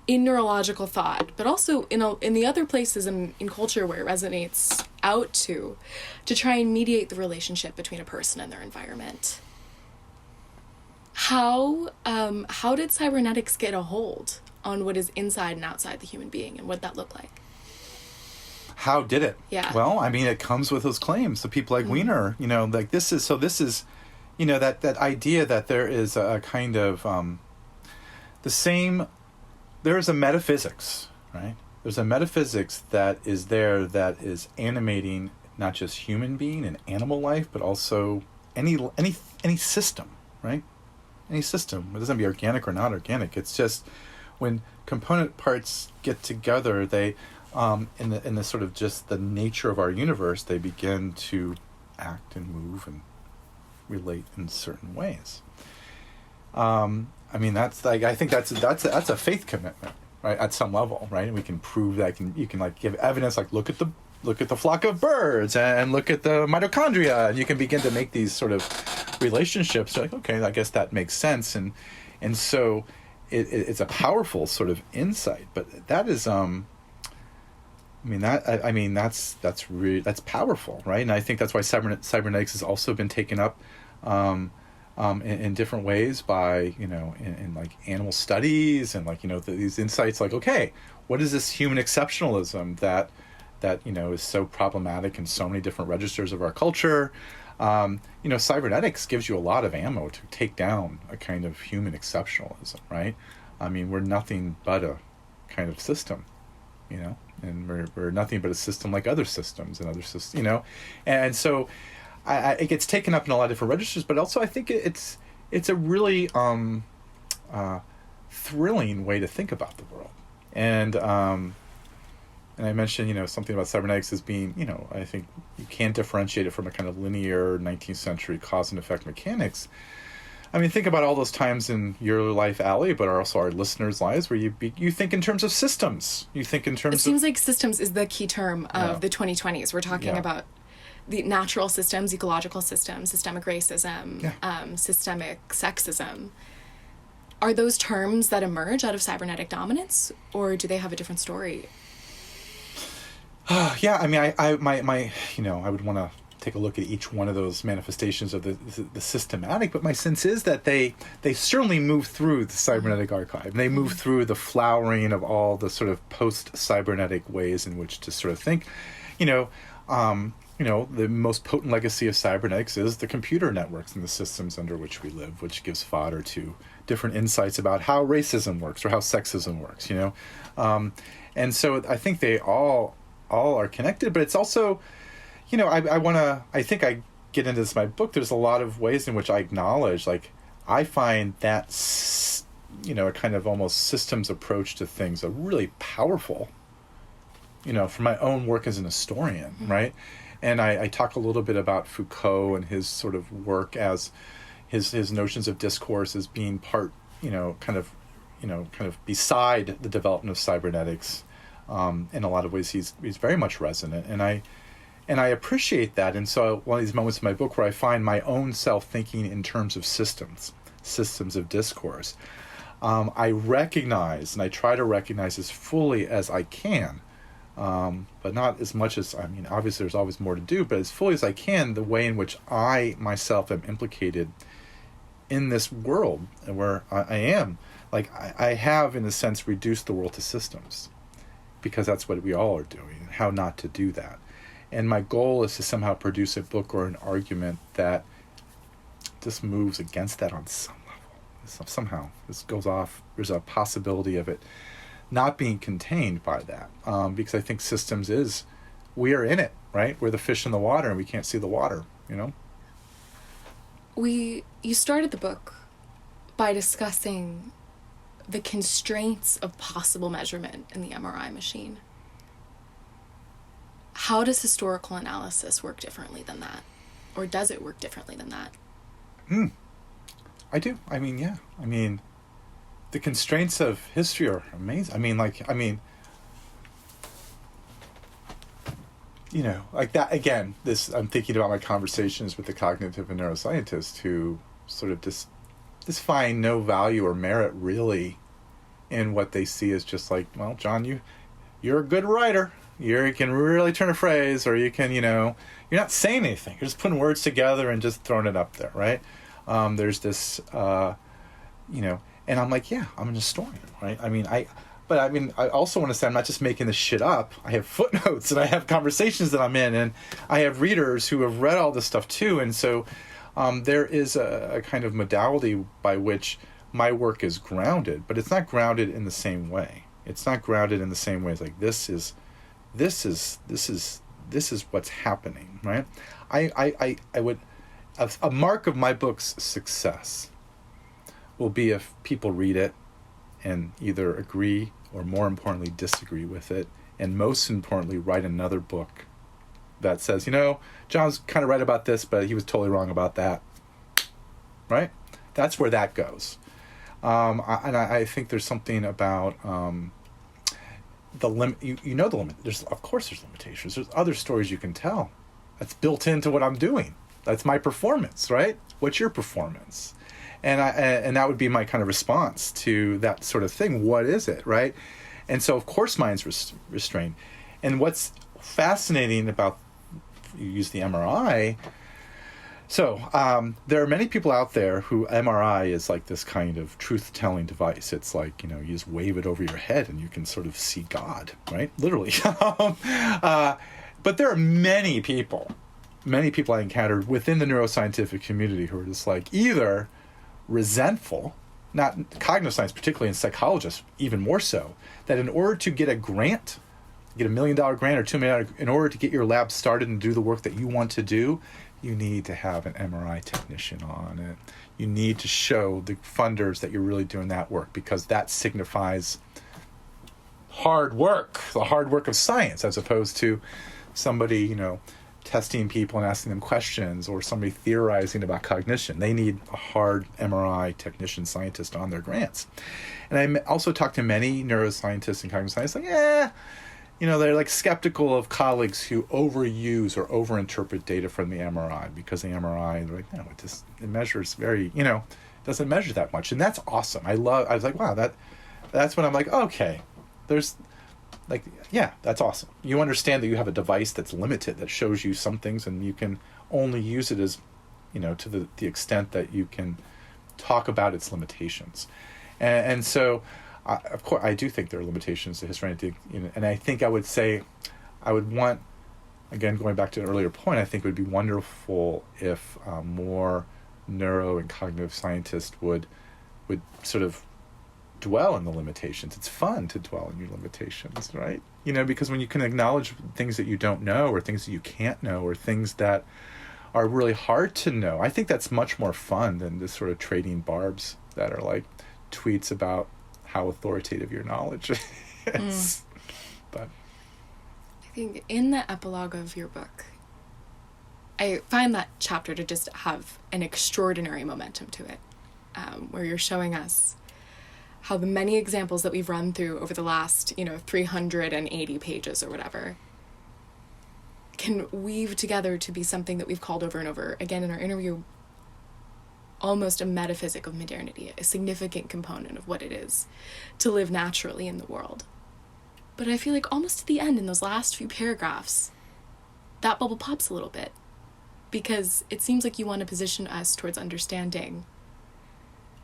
in neurological thought, but also in the other places in culture where it resonates out to try and mediate the relationship between a person and their environment. How did cybernetics get a hold on what is inside and outside the human being, and what that look like? How did it? Yeah. Well, it comes with those claims. So people like Wiener, this is, that idea that there is a kind of there is a metaphysics, right? There's a metaphysics that is there that is animating not just human being and animal life, but also any system, right? Any system. It doesn't be organic or not organic. It's just when component parts get together, they in the sort of just the nature of our universe, they begin to act and move and relate in certain ways. That's I think that's a faith commitment, right? At some level, right? And we can prove that. You can give evidence, look at the flock of birds and look at the mitochondria, and you can begin to make these sort of relationships. You're okay, I guess that makes sense, and so it's a powerful sort of insight. But that is that's powerful, right? And I think that's why cybernetics has also been taken up in different ways by in animal studies and these insights. Okay, what is this human exceptionalism that is so problematic in so many different registers of our culture? Cybernetics gives you a lot of ammo to take down a kind of human exceptionalism, right? We're nothing but a kind of system, and we're nothing but a system like other systems and other systems, and so it gets taken up in a lot of different registers, but also I think it's a really thrilling way to think about the world. And I mentioned, something about cybernetics as being, I think you can't differentiate it from a kind of linear 19th century cause and effect mechanics. Think about all those times in your life, Allie, but also our listeners' lives where you think in terms of systems. You think in terms of... It seems like systems is the key term of the 2020s. We're talking about the natural systems, ecological systems, systemic racism, systemic sexism. Are those terms that emerge out of cybernetic dominance, or do they have a different story? I would want to take a look at each one of those manifestations of the systematic, but my sense is that they certainly move through the cybernetic archive. And they move through the flowering of all the sort of post-cybernetic ways in which to sort of think. The most potent legacy of cybernetics is the computer networks and the systems under which we live, which gives fodder to different insights about how racism works or how sexism works, and so I think they all are connected, but it's also, I think I get into this in my book. There's a lot of ways in which I acknowledge, I find that, a kind of almost systems approach to things a really powerful, from my own work as an historian, right? And I talk a little bit about Foucault and his sort of work as his notions of discourse as being part, kind of beside the development of cybernetics. In a lot of ways, he's very much resonant, and I appreciate that. And so one of these moments in my book where I find my own self thinking in terms of systems, systems of discourse. I recognize, and I try to recognize as fully as I can, but not as much as, I mean, obviously there's always more to do, but as fully as I can, the way in which I myself am implicated in this world, and where I am. Like, I have, in a sense, reduced the world to systems, because that's what we all are doing, and how not to do that. And my goal is to somehow produce a book or an argument that just moves against that on some level. Somehow this goes off. There's a possibility of it not being contained by that, because I think systems is, we are in it, right? We're the fish in the water, and we can't see the water, you know? You started the book by discussing the constraints of possible measurement in the MRI machine. How does historical analysis work differently than that? Or does it work differently than that? I do. I mean, yeah. I mean, the constraints of history are amazing. You know, like that, again, I'm thinking about my conversations with the cognitive and neuroscientists who sort of just find no value or merit really in what they see as just like, well, John, you're a good writer. You can really turn a phrase, or you can, you know, you're not saying anything. You're just putting words together and just throwing it up there, right? There's this, you know, and I'm like, yeah, I'm an historian, right? I also want to say I'm not just making this shit up. I have footnotes, and I have conversations that I'm in, and I have readers who have read all this stuff too. And so there is a kind of modality by which my work is grounded, but it's not grounded in the same way. It's not grounded in the same way as like, this is what's happening, right? I would, a mark of my book's success will be if people read it and either agree or, more importantly, disagree with it, and most importantly, write another book that says, you know, John's kind of right about this, but he was totally wrong about that, right? That's where that goes. I think there's something about the limit. You know the limit. Of course there's limitations. There's other stories you can tell. That's built into what I'm doing. That's my performance, right? What's your performance? And that would be my kind of response to that sort of thing. What is it, right? And so, of course, mine's restrained. And what's fascinating about, you use the MRI. So there are many people out there who MRI is like this kind of truth-telling device. It's like, you know, you just wave it over your head and you can sort of see God, right? Literally. But there are many people I encountered within the neuroscientific community who are just like either resentful, not cognitive science particularly, and psychologists even more so, that in order to get a grant, get $1 million grant or $2 million, in order to get your lab started and do the work that you want to do, you need to have an MRI technician on it. You need to show the funders that you're really doing that work, because that signifies hard work, the hard work of science, as opposed to somebody, you know, testing people and asking them questions, or somebody theorizing about cognition. They need a hard MRI technician scientist on their grants. And I also talked to many neuroscientists and cognitive scientists, like, you know, they're like skeptical of colleagues who overuse or overinterpret data from the MRI, because the MRI, they're like, no, it measures very, you know, doesn't measure that much. And that's awesome. I was like, wow, that's when I'm like, okay, there's like, yeah, that's awesome. You understand that you have a device that's limited, that shows you some things, and you can only use it as, you know, to the extent that you can talk about its limitations. And so, of course, I do think there are limitations to history, and I think I would say, I would want, again, going back to an earlier point, I think it would be wonderful if more neuro and cognitive scientists would sort of dwell in the limitations. It's fun to dwell in your limitations, right? You know, because when you can acknowledge things that you don't know, or things that you can't know, or things that are really hard to know, I think that's much more fun than this sort of trading barbs that are like tweets about how authoritative your knowledge is. But I think in the epilogue of your book, I find that chapter to just have an extraordinary momentum to it, where you're showing us how the many examples that we've run through over the last, 380 pages or whatever can weave together to be something that we've called over and over again in our interview almost a metaphysic of modernity, a significant component of what it is to live naturally in the world. But I feel like almost at the end, in those last few paragraphs, that bubble pops a little bit, because it seems like you want to position us towards understanding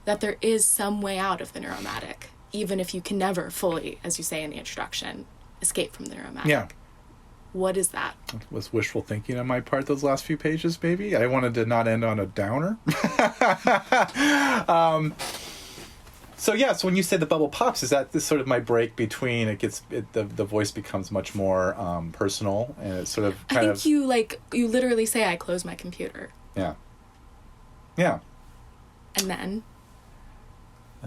that there is some way out of the neuromatic, even if you can never fully, as you say in the introduction, escape from the neuromatic. Yeah. What is that? It was wishful thinking on my part those last few pages, maybe. I wanted to not end on a downer. So when you say the bubble pops, is that this sort of my break between the voice becomes much more personal, and it's sort of I think you literally say, I close my computer. Yeah. Yeah. And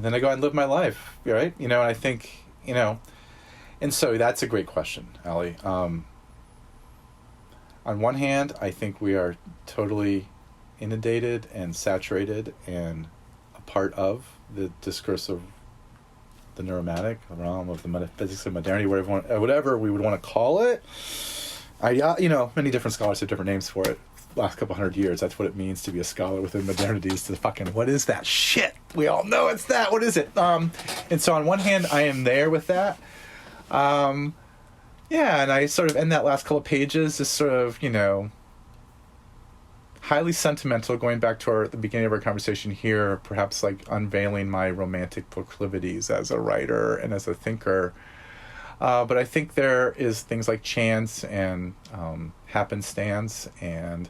then I go out and live my life, right? And I think, and so that's a great question, Allie. On one hand, I think we are totally inundated and saturated and a part of the discourse of the neuromatic, the realm of the metaphysics of modernity, whatever we would want to call it. Many different scholars have different names for it. Last couple hundred years, that's what it means to be a scholar within modernity, is to fucking, what is that shit? We all know it's that. What is it? And so on one hand, I am there with that. And I sort of end that last couple of pages just sort of, highly sentimental, going back to the beginning of our conversation here, perhaps like unveiling my romantic proclivities as a writer and as a thinker. But I think there is things like chance and happenstance and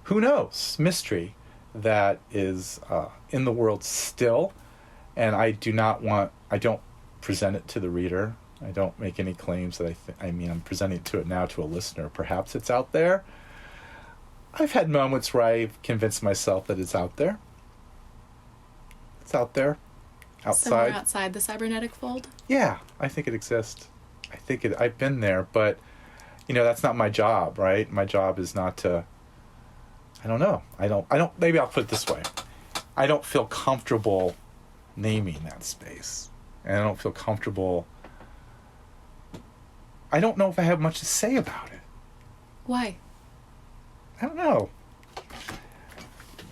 who knows, mystery that is in the world still. And I don't present it to the reader. I don't make any claims that I'm presenting to it now to a listener. Perhaps it's out there. I've had moments where I've convinced myself that it's out there. It's out there. Outside. Somewhere outside the cybernetic fold? Yeah, I think it exists. I've been there, but, that's not my job, right? My job is not to, I don't know. Maybe I'll put it this way. I don't feel comfortable naming that space. And I don't feel comfortable, I don't know if I have much to say about it. Why? I don't know.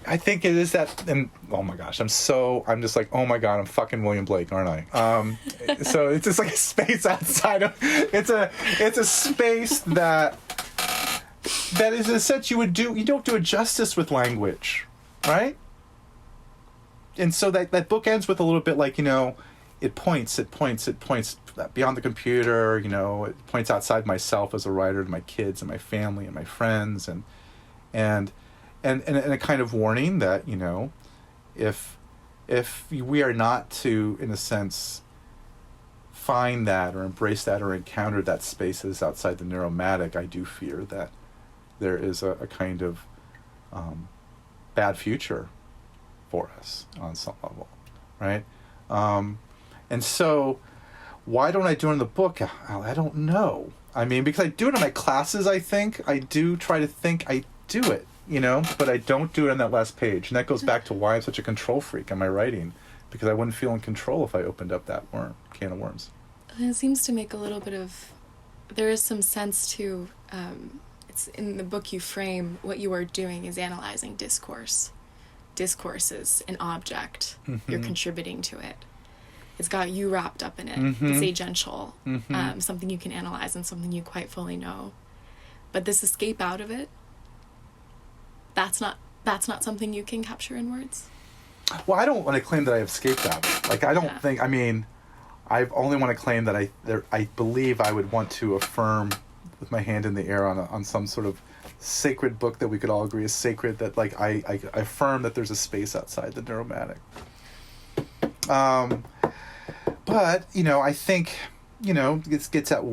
I think it is that, and oh my gosh, I'm just like, oh my God, I'm fucking William Blake, aren't I? So it's just like a space outside of, it's a space that is in a sense you don't do it justice with language, right? And so that book ends with a little bit like, it points beyond the computer, it points outside myself as a writer to my kids and my family and my friends and a kind of warning that, if we are not to, in a sense, find that or embrace that or encounter that space that is outside the neuromatic, I do fear that there is a kind of bad future for us on some level, right? And so why don't I do it in the book? I don't know. Because I do it in my classes, I think. I do try to think I do it, but I don't do it on that last page. And that goes back to why I'm such a control freak in my writing, because I wouldn't feel in control if I opened up that can of worms. It seems to make a little bit of, there is some sense to, it's in the book you frame, what you are doing is analyzing discourse. Discourse is an object. Mm-hmm. You're contributing to it. It's got you wrapped up in it. Mm-hmm. It's agential. Mm-hmm. Something you can analyze and something you quite fully know. But this escape out of it, that's not something you can capture in words? Well, I don't want to claim that I have escaped out of it. Like, I don't think, I only want to claim that I believe I would want to affirm with my hand in the air on some sort of sacred book that we could all agree is sacred, that like I affirm that there's a space outside the neuromatic. But, I think, it gets at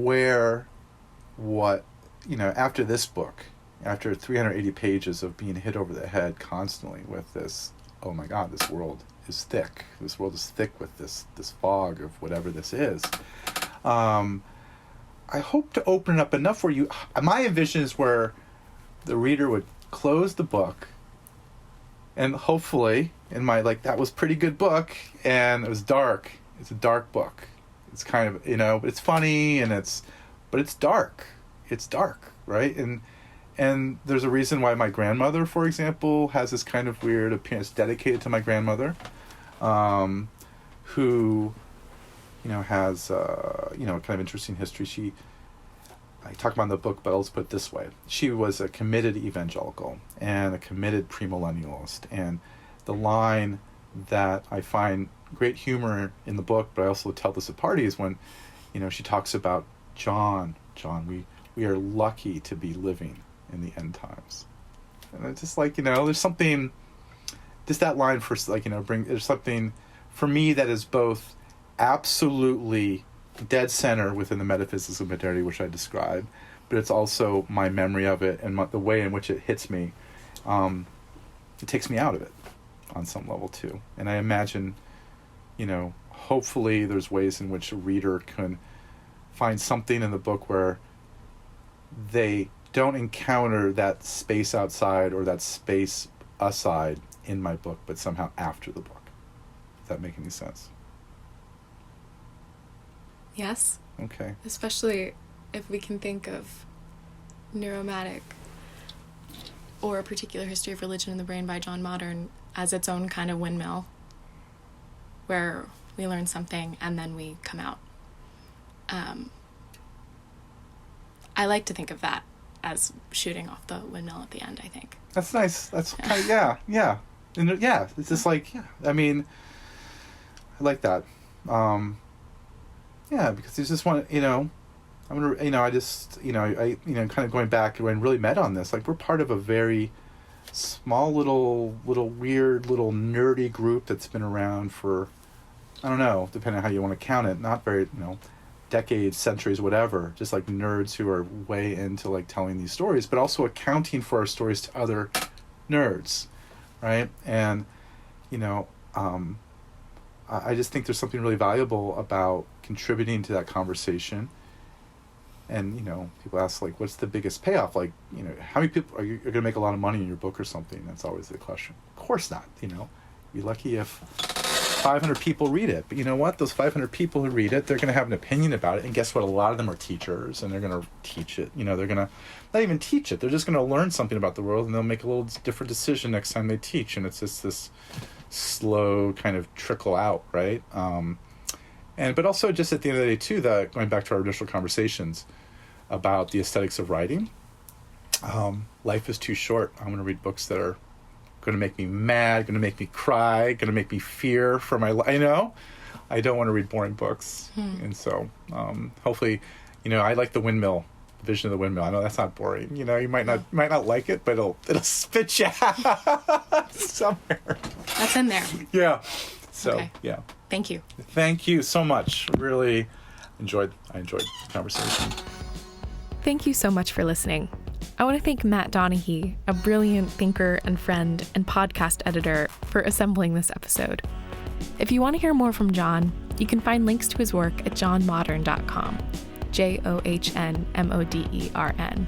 after this book, after 380 pages of being hit over the head constantly with this, oh my God, this world is thick. This world is thick with this fog of whatever this is. I hope to open it up enough where my vision is where the reader would close the book and hopefully that was a pretty good book and it was dark. It's a dark book. It's kind of, but it's funny but it's dark. It's dark, right? And there's a reason why my grandmother, for example, has this kind of weird appearance dedicated to my grandmother, who, has, kind of interesting history. I talk about in the book, but I'll just put it this way. She was a committed evangelical and a committed premillennialist. And the line that I find great humor in the book, but I also tell this at parties when, she talks about John, we are lucky to be living in the end times. And it's just like, there's something, just that line for there's something for me that is both absolutely dead center within the metaphysics of modernity, which I described, but it's also my memory of it and the way in which it hits me. It takes me out of it on some level too. And I imagine, hopefully there's ways in which a reader can find something in the book where they don't encounter that space outside or that space aside in my book, but somehow after the book. Does that make any sense? Yes. Okay. Especially if we can think of Neuromatic or A Particular History of Religion in the Brain by John Modern as its own kind of windmill where we learn something and then we come out. I like to think of that as shooting off the windmill at the end, I think. That's nice. That's kind of, yeah. And it's just like, I mean, I like that. Because there's just one, I'm gonna, I just, I kind of going back when really met on this, like we're part of a very small little weird little nerdy group that's been around for, I don't know, depending on how you want to count it, not very, decades, centuries, whatever, just like nerds who are way into like telling these stories, but also accounting for our stories to other nerds, right? And, I just think there's something really valuable about contributing to that conversation. And, people ask, like, what's the biggest payoff? Like, how many people are going to make a lot of money in your book or something? That's always the question. Of course not, Be lucky if 500 people read it. But you know what? Those 500 people who read it, they're going to have an opinion about it. And guess what? A lot of them are teachers, and they're going to teach it. They're going to not even teach it. They're just going to learn something about the world, and they'll make a little different decision next time they teach. And it's just this slow kind of trickle out, right? But also just at the end of the day, too, going back to our initial conversations about the aesthetics of writing, life is too short. I'm going to read books that are going to make me mad, going to make me cry, going to make me fear for my life. I don't want to read boring books. And so hopefully, I like the vision of the windmill. I know that's not boring. You might not like it, but it'll spit you out somewhere. That's in there. Yeah. So, okay. Yeah. Thank you. Thank you so much. Really enjoyed the conversation. Thank you so much for listening. I want to thank Matt Donaghy, a brilliant thinker and friend and podcast editor, for assembling this episode. If you want to hear more from John, you can find links to his work at johnmodern.com. JOHNMODERN.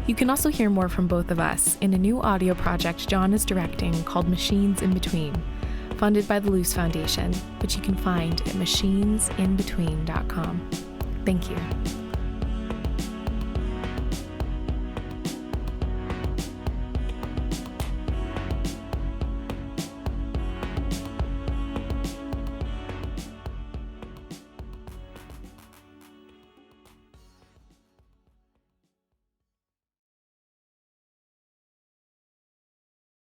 You can also hear more from both of us in a new audio project John is directing called Machines in Between, funded by the Luce Foundation, which you can find at machinesinbetween.com. Thank you.